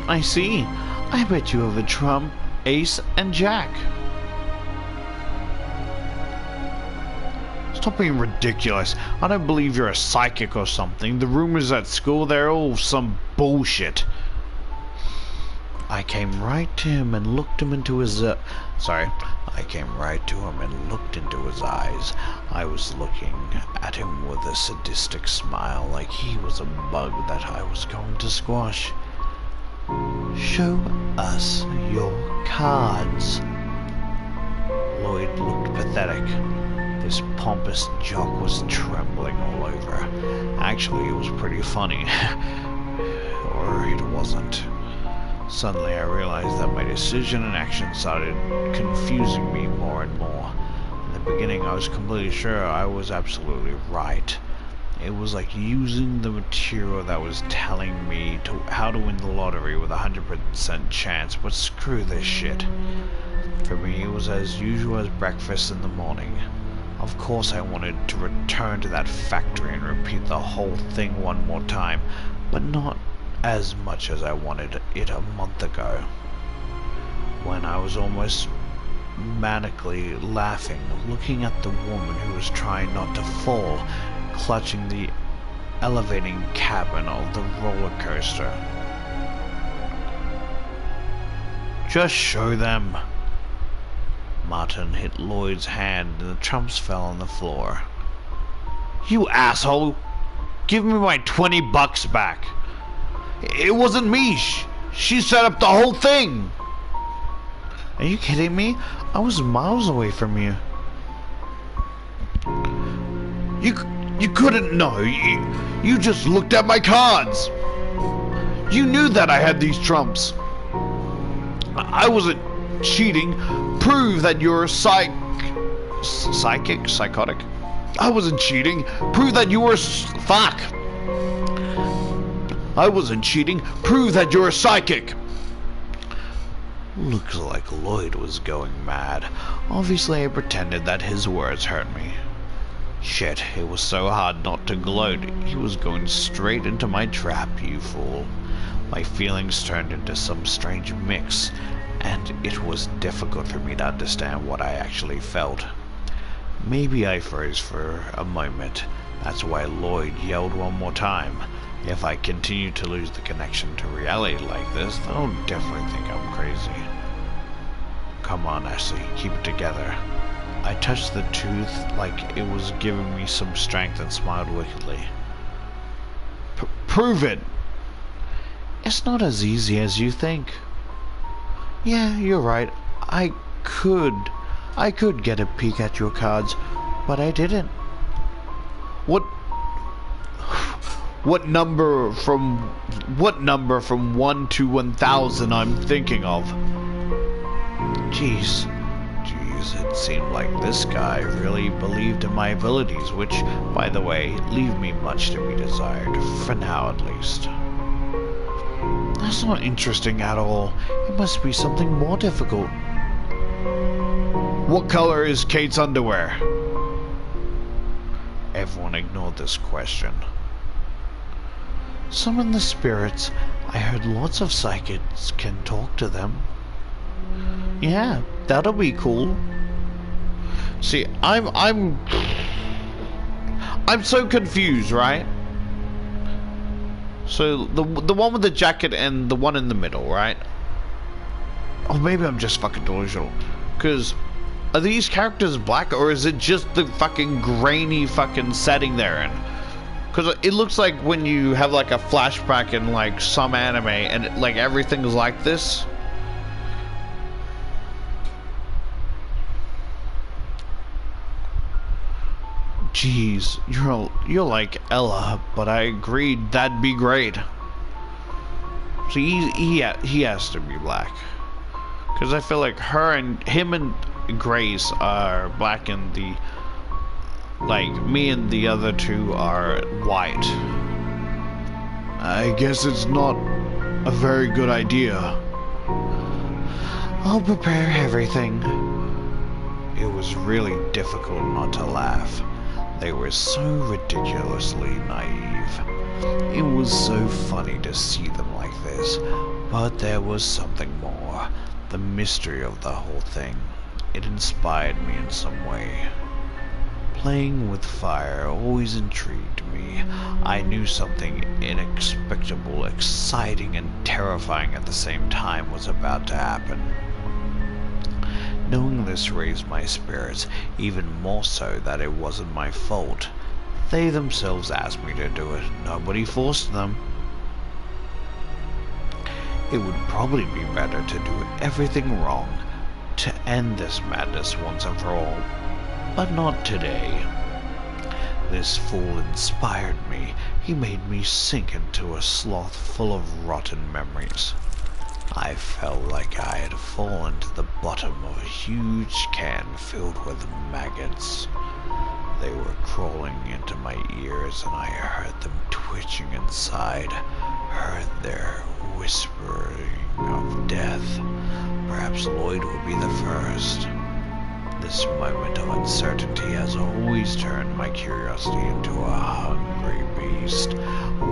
I see. I bet you have a trump, ace, and jack. Stop being ridiculous. I don't believe you're a psychic or something. The rumors at school, they're all some bullshit. I came right to him and looked him into his I came right to him and looked into his eyes. I was looking at him with a sadistic smile, like he was a bug that I was going to squash. Show us your cards. Lloyd looked pathetic. This pompous jock was trembling all over. Actually, it was pretty funny. Or it wasn't. Suddenly I realized that my decision and action started confusing me more and more. In the beginning I was completely sure I was absolutely right. It was like using the material that was telling me how to win the lottery with a 100% chance, but screw this shit. For me it was as usual as breakfast in the morning. Of course I wanted to return to that factory and repeat the whole thing one more time, but not as much as I wanted it a month ago, when I was almost manically laughing, looking at the woman who was trying not to fall, clutching the elevating cabin of the roller coaster. Just show them. Martin hit Lloyd's hand and the trumps fell on the floor. You asshole! Give me my $20 back! It wasn't me. She set up the whole thing. Are you kidding me? I was miles away from you. You couldn't know. You just looked at my cards. You knew that I had these trumps. I wasn't cheating. Prove that you're psychotic. I wasn't cheating. Prove that you were fuck. I wasn't cheating. Prove that you're a psychic. Looks like Lloyd was going mad. Obviously I pretended that his words hurt me. Shit, it was so hard not to gloat. He was going straight into my trap, you fool. My feelings turned into some strange mix, and it was difficult for me to understand what I actually felt. Maybe I froze for a moment. That's why Lloyd yelled one more time. If I continue to lose the connection to reality like this, they'll definitely think I'm crazy. Come on, Ashley, keep it together. I touched the tooth like it was giving me some strength and smiled wickedly. Prove it! It's not as easy as you think. Yeah, you're right. I could get a peek at your cards, but I didn't. What number from 1 to 1,000 I'm thinking of? Jeez, it seemed like this guy really believed in my abilities, which, by the way, leave me much to be desired, for now at least. That's not interesting at all. It must be something more difficult. What color is Kate's underwear? Everyone ignored this question. Summon the spirits. I heard lots of psychics can talk to them. Yeah, that'll be cool. See, I'm so confused, right? So the one with the jacket and the one in the middle, right? Or maybe I'm just fucking delusional. Cause are these characters black, or is it just the fucking grainy fucking setting they're in? Because it looks like when you have like a flashback in like some anime and like everything's like this. Jeez, you're like Ella, but I agreed that'd be great. So he has to be black. Because I feel like him and Grace are black and the... Like, me and the other two are white. I guess it's not a very good idea. I'll prepare everything. It was really difficult not to laugh. They were so ridiculously naive. It was so funny to see them like this, but there was something more. The mystery of the whole thing. It inspired me in some way. Playing with fire always intrigued me. I knew something inexplicable, exciting, and terrifying at the same time was about to happen. Knowing this raised my spirits, even more so that it wasn't my fault. They themselves asked me to do it. Nobody forced them. It would probably be better to do everything wrong, to end this madness once and for all. But not today. This fool inspired me. He made me sink into a slough full of rotten memories. I felt like I had fallen to the bottom of a huge can filled with maggots. They were crawling into my ears and I heard them twitching inside, heard their whispering of death. Perhaps Lloyd would be the first. This moment of uncertainty has always turned my curiosity into a hungry beast,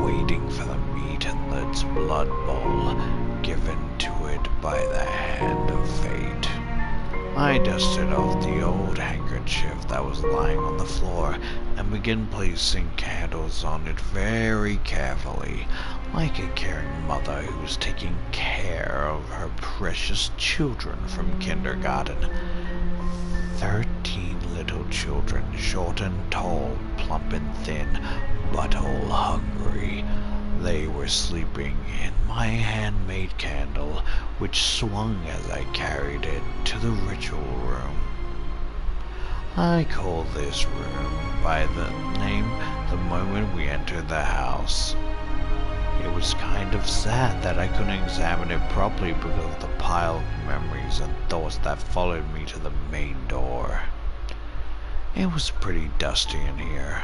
waiting for the meat in its blood bowl, given to it by the hand of fate. I dusted off the old handkerchief that was lying on the floor and began placing candles on it very carefully, like a caring mother who was taking care of her precious children from kindergarten. 13 little children, short and tall, plump and thin, but all hungry. They were sleeping in my handmade candle, which swung as I carried it to the ritual room. I call this room by the name the moment we entered the house. It was kind of sad that I couldn't examine it properly because of the pile of memories and thoughts that followed me to the main door. It was pretty dusty in here.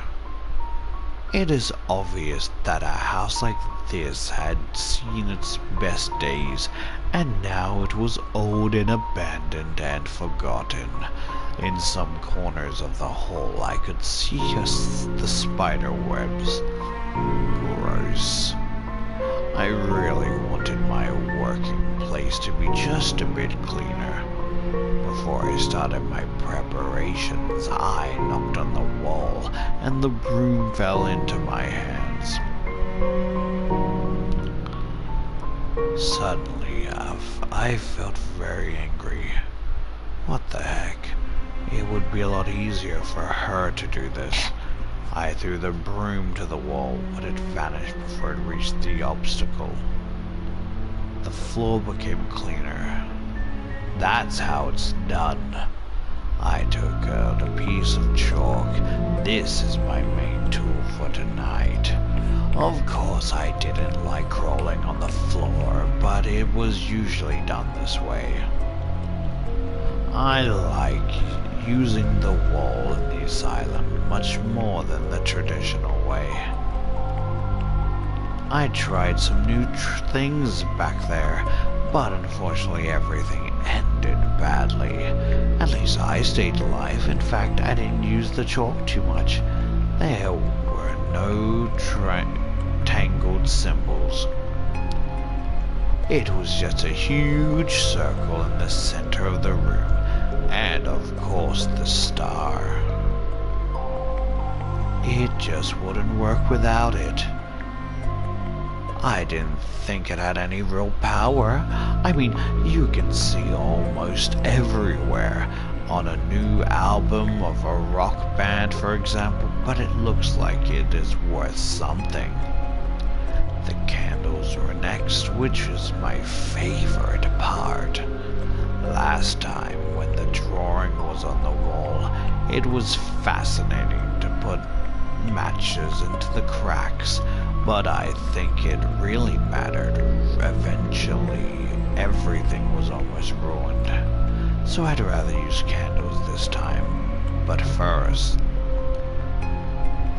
It is obvious that a house like this had seen its best days, and now it was old and abandoned and forgotten. In some corners of the hall I could see the spider webs. Gross. I really wanted my working place to be just a bit cleaner. Before I started my preparations, I knocked on the wall, and the broom fell into my hands. Suddenly, I felt very angry. What the heck? It would be a lot easier for her to do this. I threw the broom to the wall, but it vanished before it reached the obstacle. The floor became cleaner. That's how it's done. I took out a piece of chalk. This is my main tool for tonight. Of course I didn't like crawling on the floor, but it was usually done this way. I like using the wall in the asylum much more than the traditional way. I tried some new things back there, but unfortunately everything ended badly. At least I stayed alive. In fact, I didn't use the chalk too much. There were no tangled symbols. It was just a huge circle in the center of the room, and of course the star. It just wouldn't work without it. I didn't think it had any real power. I mean, you can see almost everywhere on a new album of a rock band, for example, but it looks like it is worth something. The candles were next, which is my favorite part. Last time, when the drawing was on the wall, it was fascinating to put matches into the cracks, but I think it really mattered. Eventually, everything was almost ruined, so I'd rather use candles this time. But first,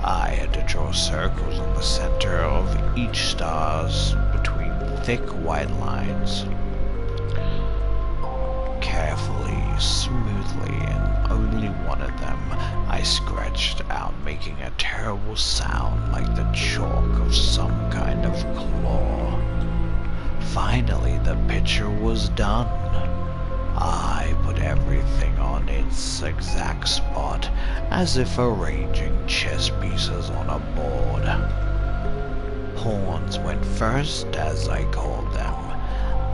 I had to draw circles in the center of each stars between thick white lines. Carefully, smoothly, and only one of them I scratched out, making a terrible sound like the chalk of some kind of claw. Finally, the picture was done. I put everything on its exact spot, as if arranging chess pieces on a board. Pawns went first, as I called them.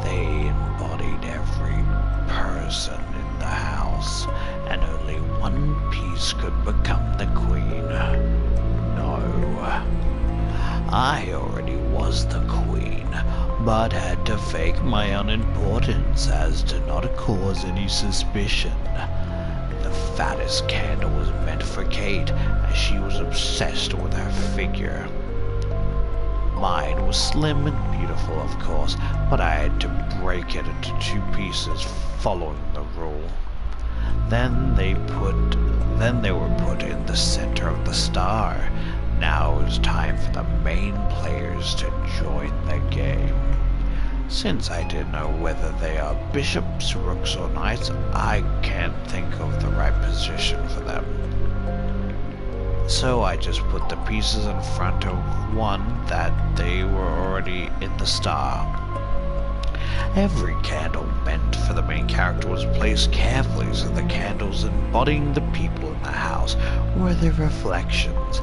They embodied every person in the house, and only one piece could become the queen. No, I already was the queen, but had to fake my unimportance as to not cause any suspicion. The fattest candle was meant for Kate, as she was obsessed with her figure. Mine was slim and beautiful, of course, but I had to break it into 2 pieces, following the rule. Then they were put in the center of the star. Now it was time for the main players to join the game. Since I didn't know whether they are bishops, rooks, or knights, I can't think of the right position for them. So I just put the pieces in front of one that they were already in the star. Every candle meant for the main character was placed carefully so the candles embodying the people in the house were their reflections,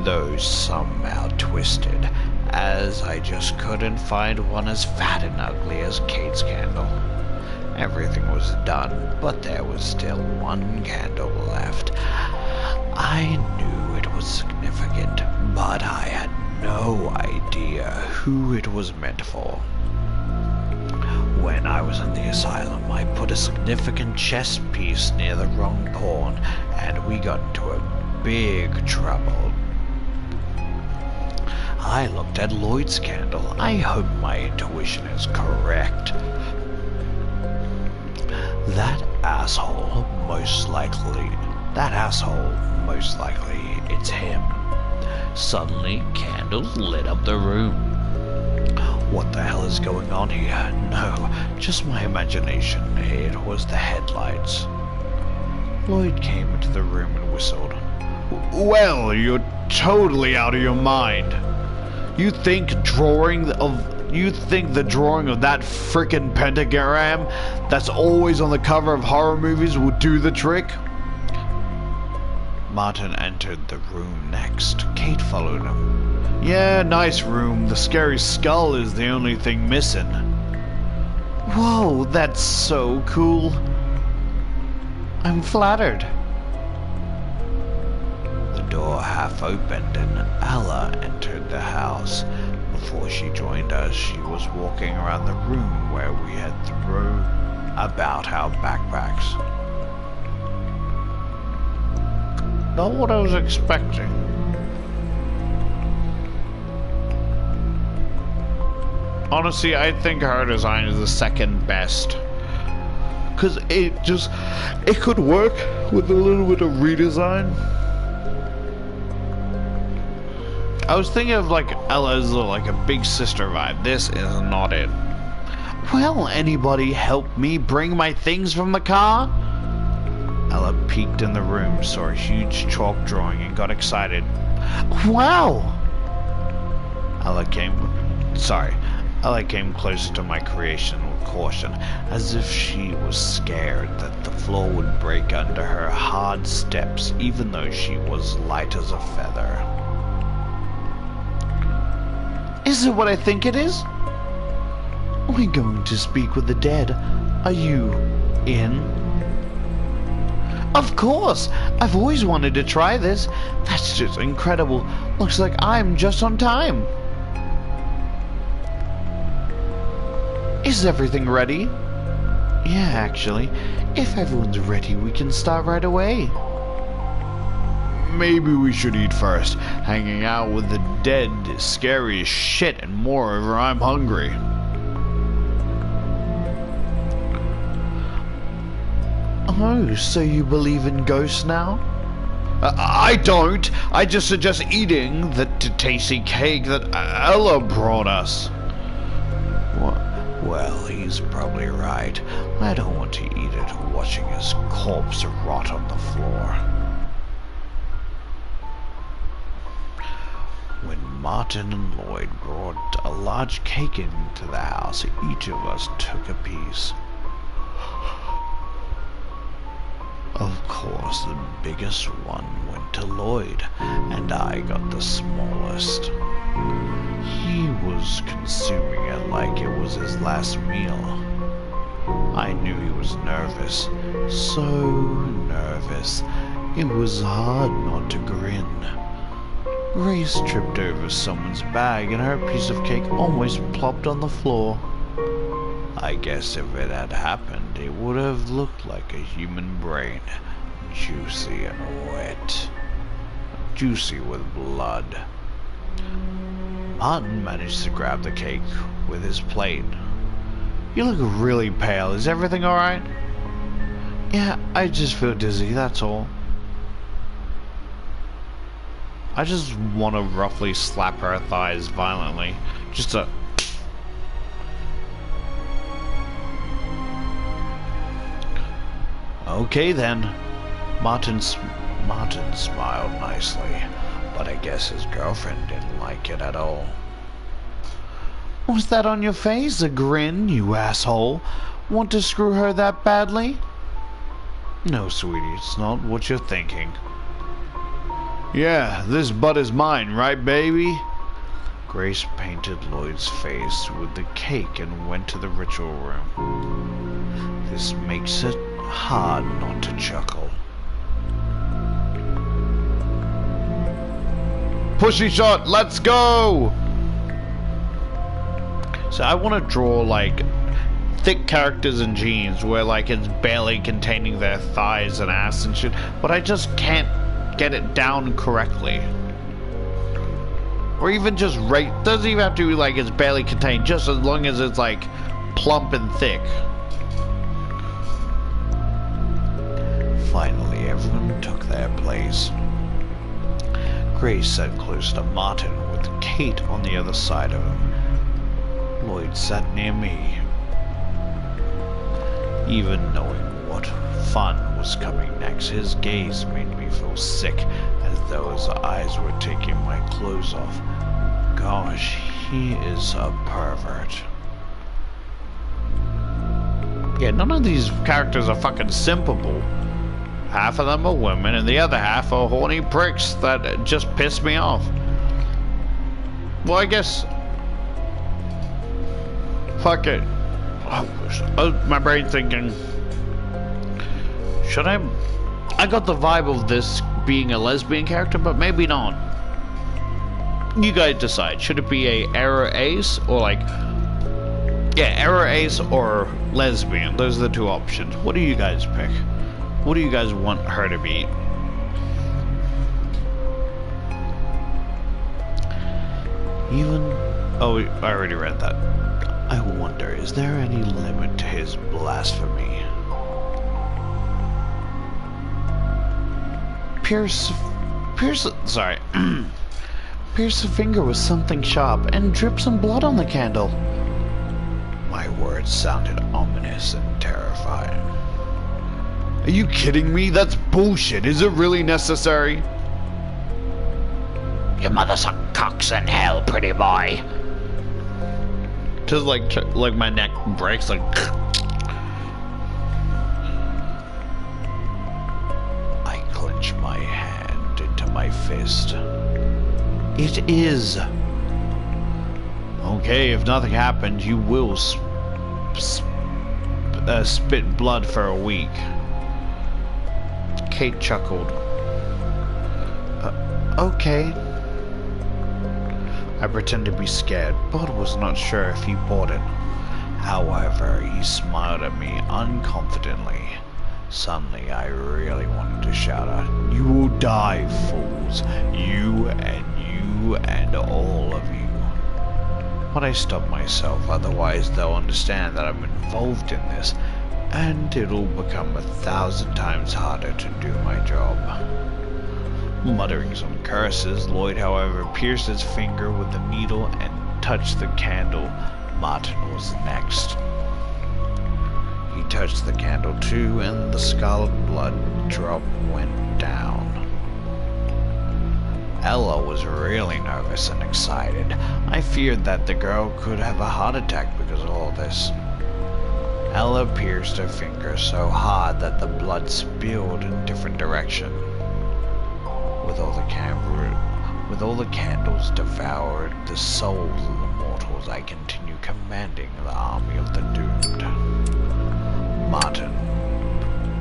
though somehow twisted, as I just couldn't find one as fat and ugly as Kate's candle. Everything was done, but there was still one candle left. I knew it was significant, but I had no idea who it was meant for. When I was in the asylum, I put a significant chess piece near the wrong pawn, and we got into a big trouble. I looked at Lloyd's candle. I hope my intuition is correct. That asshole, most likely, it's him. Suddenly, candles lit up the room. What the hell is going on here? No, just my imagination. It was the headlights. Lloyd came into the room and whistled. Well, you're totally out of your mind. You think the drawing of that frickin' pentagram that's always on the cover of horror movies will do the trick? Martin entered the room next. Kate followed him. Yeah, nice room. The scary skull is the only thing missing. Whoa, that's so cool. I'm flattered. The door half opened and Ella entered the house. Before she joined us, she was walking around the room where we had thrown about our backpacks. Not what I was expecting. Honestly, I think her design is the second best. Cause it could work with a little bit of redesign. I was thinking of like Ella's like a big sister vibe. This is not it. Well, anybody help me bring my things from the car? Ella peeked in the room, saw a huge chalk drawing, and got excited. Wow! Ella came closer to my creation with caution, as if she was scared that the floor would break under her hard steps, even though she was light as a feather. Is it what I think it is? We're going to speak with the dead. Are you in? Of course! I've always wanted to try this. That's just incredible. Looks like I'm just on time. Is everything ready? Yeah, actually. If everyone's ready, we can start right away. Maybe we should eat first. Hanging out with the dead is scary as shit, and moreover, I'm hungry. Oh, so you believe in ghosts now? I don't. I just suggest eating the tasty cake that Ella brought us. Well, he's probably right. I don't want to eat it watching his corpse rot on the floor. When Martin and Lloyd brought a large cake into the house, each of us took a piece. Of course, the biggest one went to Lloyd, and I got the smallest. He was consuming it like it was his last meal. I knew he was nervous, so nervous, it was hard not to grin. Grace tripped over someone's bag and her piece of cake almost plopped on the floor. I guess if it had happened, it would have looked like a human brain, juicy and wet. Juicy with blood. Martin managed to grab the cake with his plate. You look really pale. Is everything alright? Yeah, I just feel dizzy, that's all. I just want to roughly slap her thighs violently. Just to... Okay then. Martin smiled nicely, but I guess his girlfriend didn't like it at all. What's that on your face? A grin, you asshole? Want to screw her that badly? No, sweetie, it's not what you're thinking. Yeah, this butt is mine, right, baby? Grace painted Lloyd's face with the cake and went to the ritual room. This makes it hard not to chuckle. Pushy shot, let's go! So I want to draw like thick characters in jeans where like it's barely containing their thighs and ass and shit, but I just can't get it down correctly. Or even just right, doesn't even have to be like it's barely contained, just as long as it's like plump and thick. Finally, everyone took their place. Grace sat close to Martin with Kate on the other side of him. Lloyd sat near me. Even knowing what fun was coming next, his gaze made me feel sick, as though his eyes were taking my clothes off. Gosh, he is a pervert. Yeah, none of these characters are fucking simpable. Half of them are women, and the other half are horny pricks that just piss me off. Well, I guess... Fuck it. Oh, my brain's thinking... Should I... I got the vibe of this being a lesbian character, but maybe not. You guys decide. Should it be a error ace, or like... Yeah, error ace or lesbian. Those are the two options. What do you guys pick? What do you guys want her to be? Even... Oh, I already read that. I wonder, is there any limit to his blasphemy? Pierce the finger with something sharp and drip some blood on the candle. My words sounded ominous and terrifying. Are you kidding me? That's bullshit. Is it really necessary? Your mother sucked cocks in hell, pretty boy. Just like my neck breaks, like... I clench my hand into my fist. It is. Okay, if nothing happens, you will spit blood for a week. Kate chuckled. Okay. I pretended to be scared, but was not sure if he bought it. However, he smiled at me unconfidently. Suddenly, I really wanted to shout out, "You will die, fools! You and all of you." But I stopped myself, otherwise they'll understand that I'm involved in this, and it'll become 1,000 times harder to do my job. Muttering some curses, Lloyd, however, pierced his finger with the needle and touched the candle. Martin was next. He touched the candle too, and the scarlet blood drop went down. Ella was really nervous and excited. I feared that the girl could have a heart attack because of all this. Ella pierced her finger so hard that the blood spilled in different direction. With all the candles devoured the souls of the mortals, I continue commanding the army of the doomed. Martin,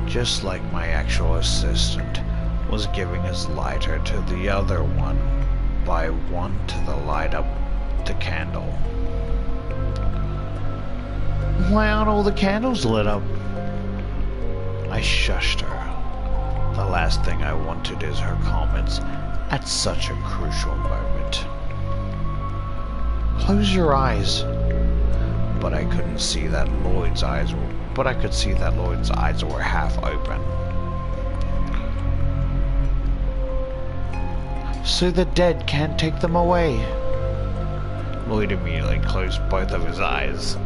just like my actual assistant, was giving his lighter to the other one by one to light up the candle. Why aren't all the candles lit up? I shushed her. The last thing I wanted is her comments at such a crucial moment. Close your eyes. But I couldn't see that Lloyd's eyes were, but I could see that Lloyd's eyes were half open. So the dead can't take them away. Lloyd immediately closed both of his eyes.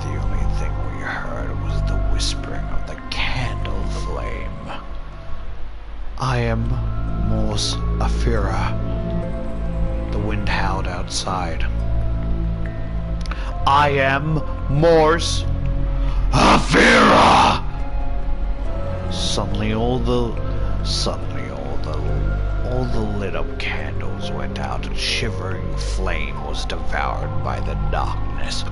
The only thing we heard was the whispering of the candle flame. I am Morse Afira. The wind howled outside. I am Morse Afira! Suddenly all the lit up candles went out and shivering flame was devoured by the darkness.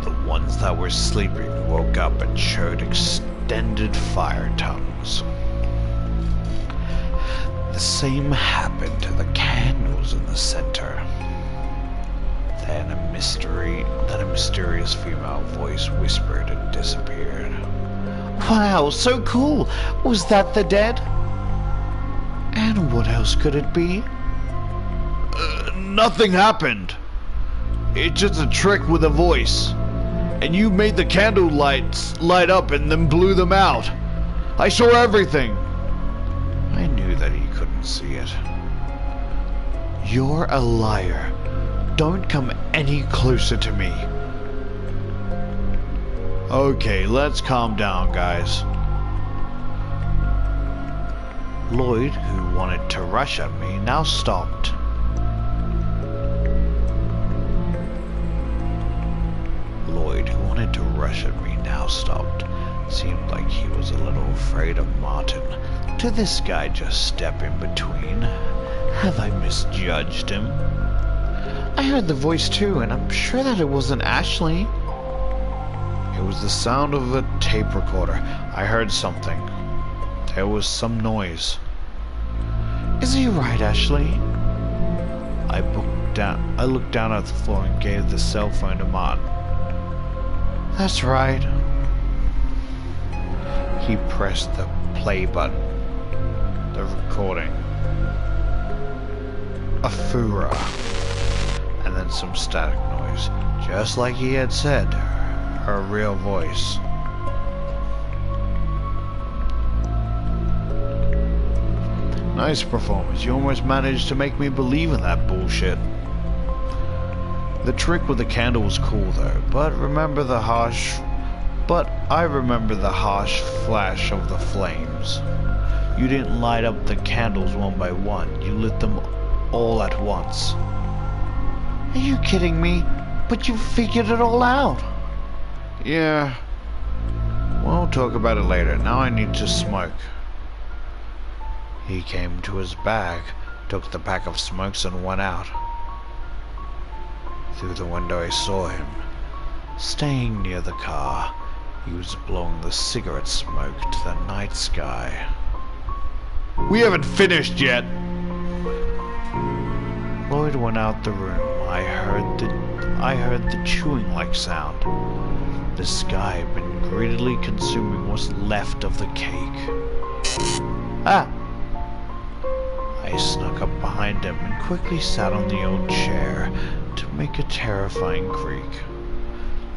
The ones that were sleeping woke up and showed extended fire tongues. The same happened to the candles in the center. Then a mysterious female voice whispered and disappeared. Wow, so cool! Was that the dead? And what else could it be? Nothing happened. It's just a trick with a voice. And you made the candle lights light up and then blew them out. I saw everything. I knew that he couldn't see it. You're a liar. Don't come any closer to me. Okay, let's calm down, guys. Lloyd, who wanted to rush at me, now stopped. Seemed like he was a little afraid of Martin. Did this guy just step in between? Have I misjudged him? I heard the voice too, and I'm sure that it wasn't Ashley. It was the sound of a tape recorder. I heard something. There was some noise. Is he right, Ashley? I looked down at the floor and gave the cell phone to Martin. That's right. He pressed the play button. The recording. A furor. And then some static noise. Just like he had said. Her real voice. Nice performance. You almost managed to make me believe in that bullshit. The trick with the candle was cool though, but I remember the harsh flash of the flames. You didn't light up the candles one by one, you lit them all at once. Are you kidding me? But you figured it all out. Yeah. We'll talk about it later. Now I need to smoke. He came to his bag, took the pack of smokes and went out. Through the window I saw him. Staying near the car, he was blowing the cigarette smoke to the night sky. We haven't finished yet! Lloyd went out the room. I heard the chewing-like sound. The sky had been greedily consuming what's left of the cake. Ah! I snuck up behind him and quickly sat on the old chair to make a terrifying creak.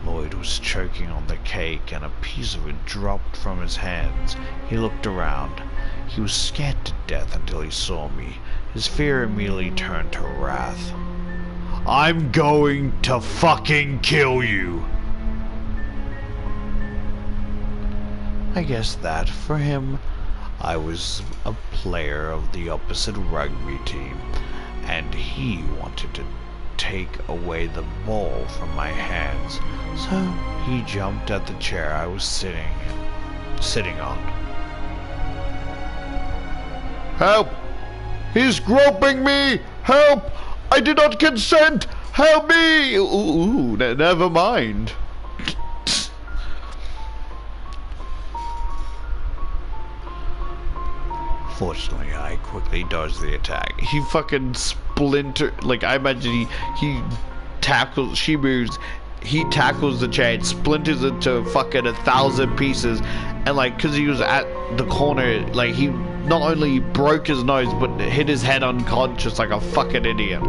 Lloyd was choking on the cake and a piece of it dropped from his hands. He looked around. He was scared to death until he saw me. His fear immediately turned to wrath. I'm going to fucking kill you! I guess that, for him, I was a player of the opposite rugby team, and he wanted to take away the ball from my hands, so he jumped at the chair I was sitting on. Help! He's groping me! Help! I did not consent! Help me! Ooh, never mind. Fortunately, I quickly dodged the attack. He fucking splintered. Like, I imagine he tackles. She moves. He tackles the chair, splinters it to fucking 1,000 pieces, and like, cause he was at the corner, like he not only broke his nose but hit his head unconscious like a fucking idiot.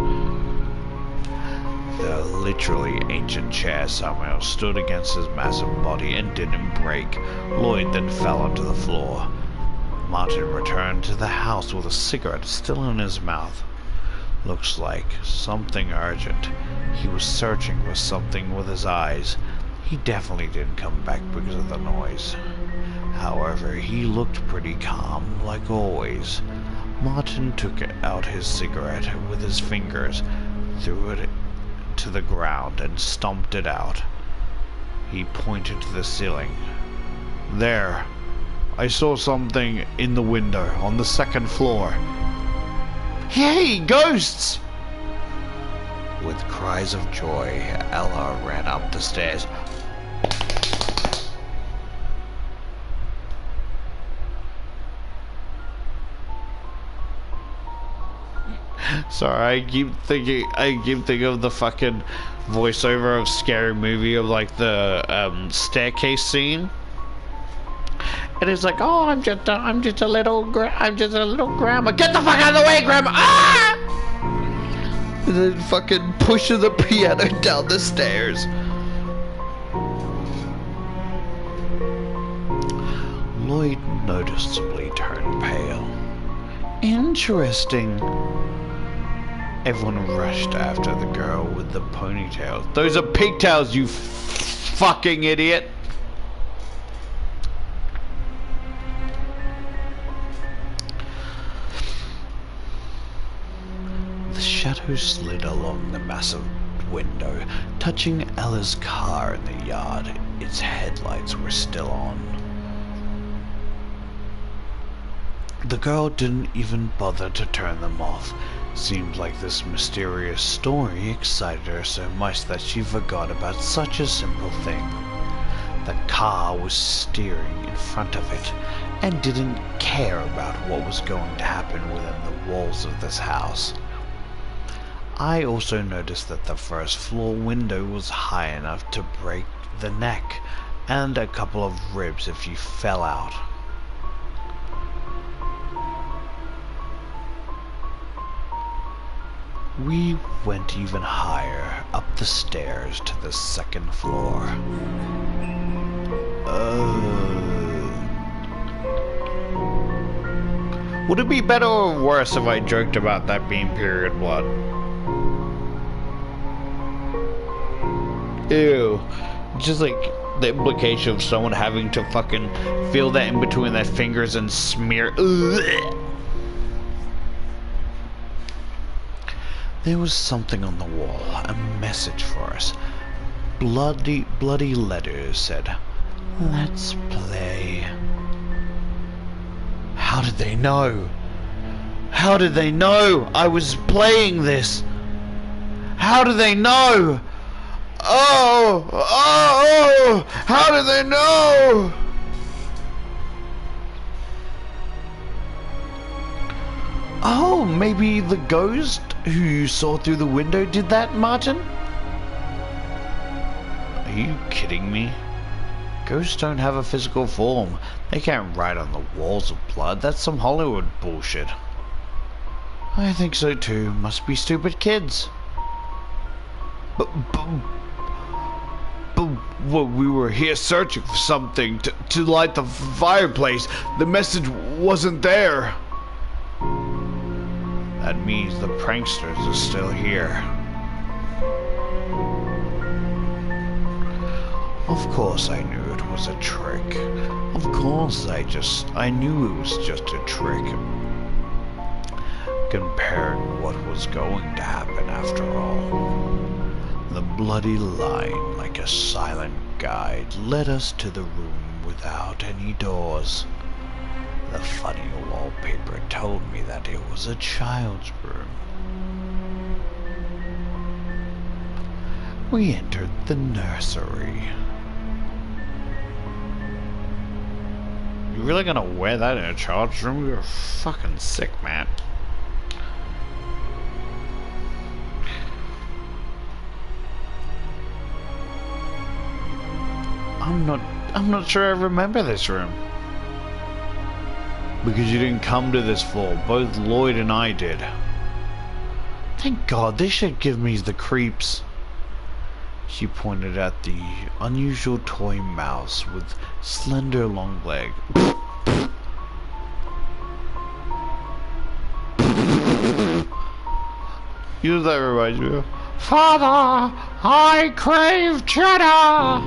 The literally ancient chair somehow stood against his massive body and didn't break. Lloyd then fell onto the floor. Martin returned to the house with a cigarette still in his mouth. Looks like something urgent. He was searching for something with his eyes. He definitely didn't come back because of the noise. However, he looked pretty calm, like always. Martin took out his cigarette with his fingers, threw it to the ground, and stomped it out. He pointed to the ceiling. There. I saw something in the window on the second floor. Hey, ghosts! With cries of joy, Ella ran up the stairs. Sorry, I keep thinking of the fucking voiceover of Scary Movie of like the staircase scene. And it's like, oh, I'm just a little grandma. Get the fuck out of the way, grandma! Ah! And then fucking pushes the piano down the stairs. Lloyd noticeably turned pale. Interesting. Everyone rushed after the girl with the ponytails. Those are pigtails, you fucking idiot! The shadow slid along the massive window, touching Ella's car in the yard. Its headlights were still on. The girl didn't even bother to turn them off. Seemed like this mysterious story excited her so much that she forgot about such a simple thing. The car was steering in front of it and didn't care about what was going to happen within the walls of this house. I also noticed that the first floor window was high enough to break the neck and a couple of ribs if you fell out. We went even higher up the stairs to the second floor. Would it be better or worse if I joked about that being period blood? Ew. Just like the implication of someone having to fucking feel that in between their fingers and smear. Ugh. There was something on the wall, a message for us. Bloody letters said, "Let's play." How did they know? How did they know I was playing this? How did they know? Oh! How did they know? Oh, maybe the ghost who you saw through the window did that, Martin? Are you kidding me? Ghosts don't have a physical form. They can't write on the walls of blood. That's some Hollywood bullshit. I think so too. Must be stupid kids. But we were here searching for something to light the fireplace. The message wasn't there. That means the pranksters are still here. Of course I knew it was a trick. Of course I knew it was just a trick. comparing what was going to happen after all. The bloody line, like a silent guide, led us to the room without any doors. The funny wallpaper told me that it was a child's room. We entered the nursery. You really gonna wear that in a child's room? You're fucking sick, man. I'm not sure I remember this room. Because you didn't come to this floor. Both Lloyd and I did. Thank God, this should give me the creeps. She pointed at the unusual toy mouse with slender long leg. You know that reminds me of, Father, I crave cheddar!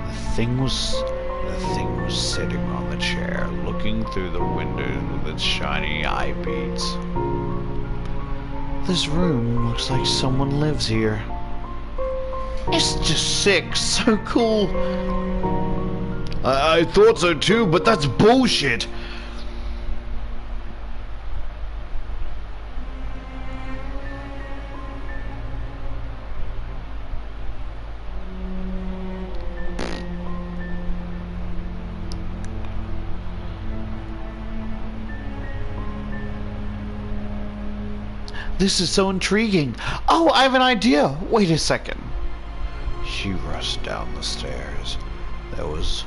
The thing was sitting on the chair, looking through the windows with its shiny eye beads. This room looks like someone lives here. It's just sick, so cool. I thought so too, but that's bullshit. This is so intriguing. Oh, I have an idea. Wait a second. She rushed down the stairs. There was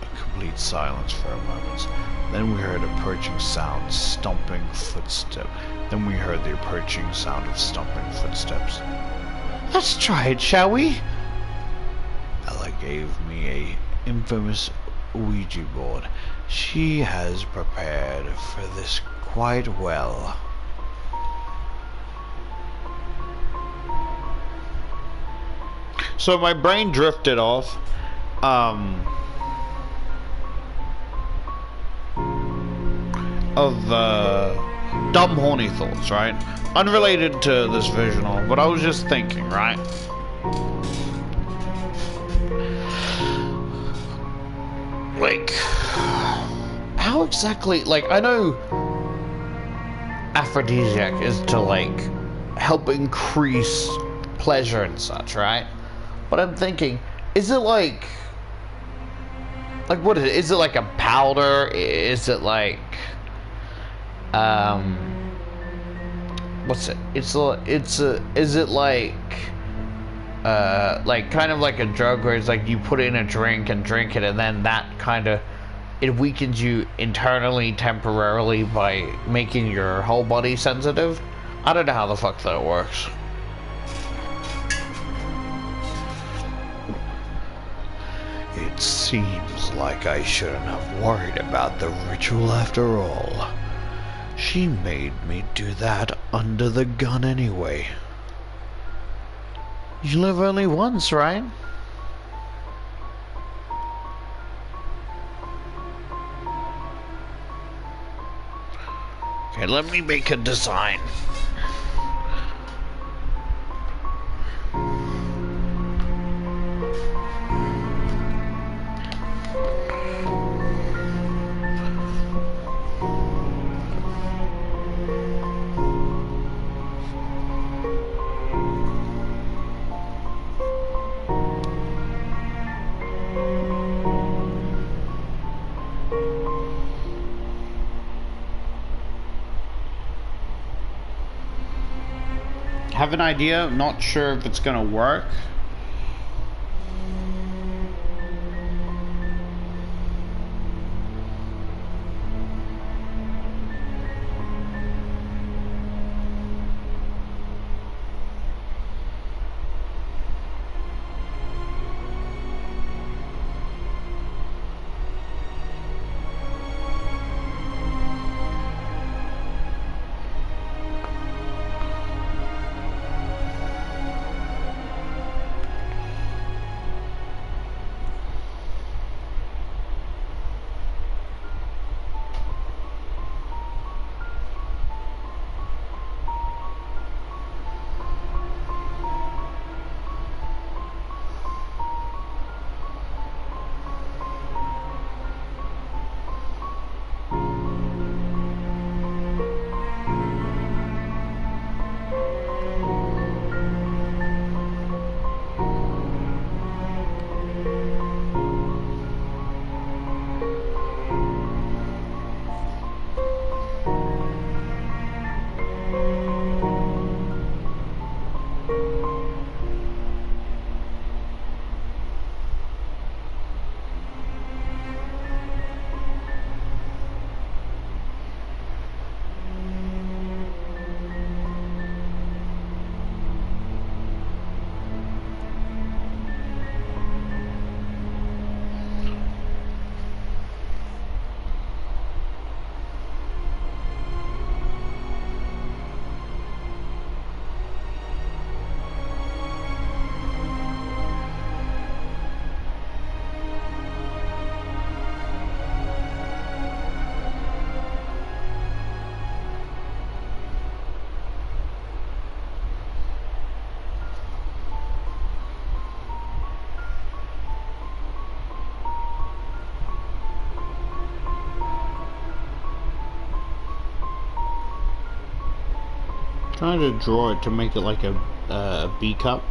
a complete silence for a moment. Then we heard approaching sound, stomping footsteps. Then we heard the approaching sound of stomping footsteps. Let's try it, shall we? Ella gave me a infamous Ouija board. She has prepared for this quite well. So my brain drifted off. Of dumb horny thoughts, right? Unrelated to this visual, but I was just thinking, right? Like, how exactly, like, I know aphrodisiac is to, like, help increase pleasure and such, right? But I'm thinking, is it like what is it? Is it like a powder? Is it like, what's it? Is it like kind of like a drug where it's like you put it in a drink and drink it, and then that kind of, it weakens you internally temporarily by making your whole body sensitive? I don't know how the fuck that works. It seems like I shouldn't have worried about the ritual after all. She made me do that under the gun anyway. You live only once, right? Okay, let me make a design. Have an idea, not sure if it's gonna work. Trying to draw it to make it like a B cup.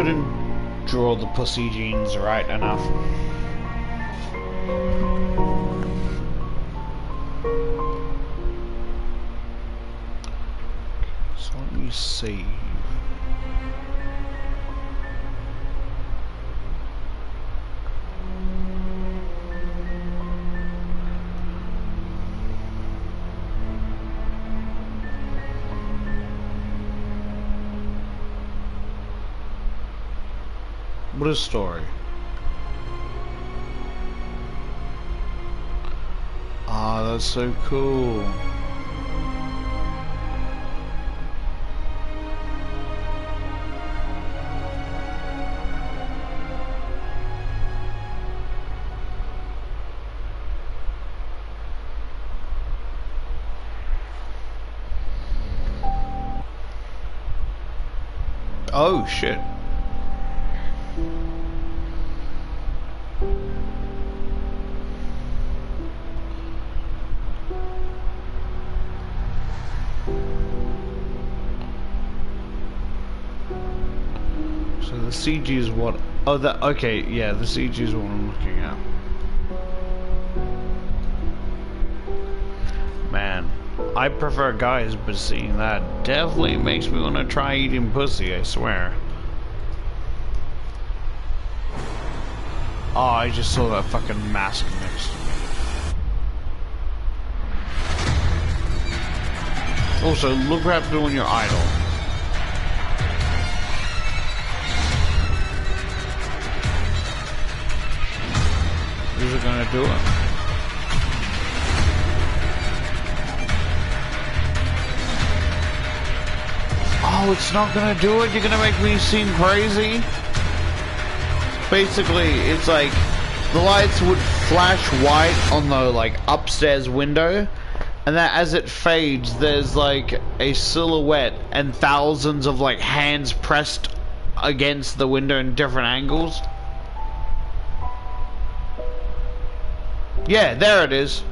couldn't draw the pussy jeans right enough. So let me save. What is story? Ah, that's so cool. Oh shit. So the CG is what? Oh, that. Okay, yeah, the CG is what I'm looking at. Man, I prefer guys, but seeing that definitely makes me want to try eating pussy, I swear. Oh, I just saw that fucking mask next to me. Also, look what happened when you're idle. Is it gonna do it? Oh, it's not gonna do it? You're gonna make me seem crazy? Basically, it's like the lights would flash white on the like upstairs window, and then as it fades, there's like a silhouette and thousands of like hands pressed against the window in different angles. Yeah, there it is.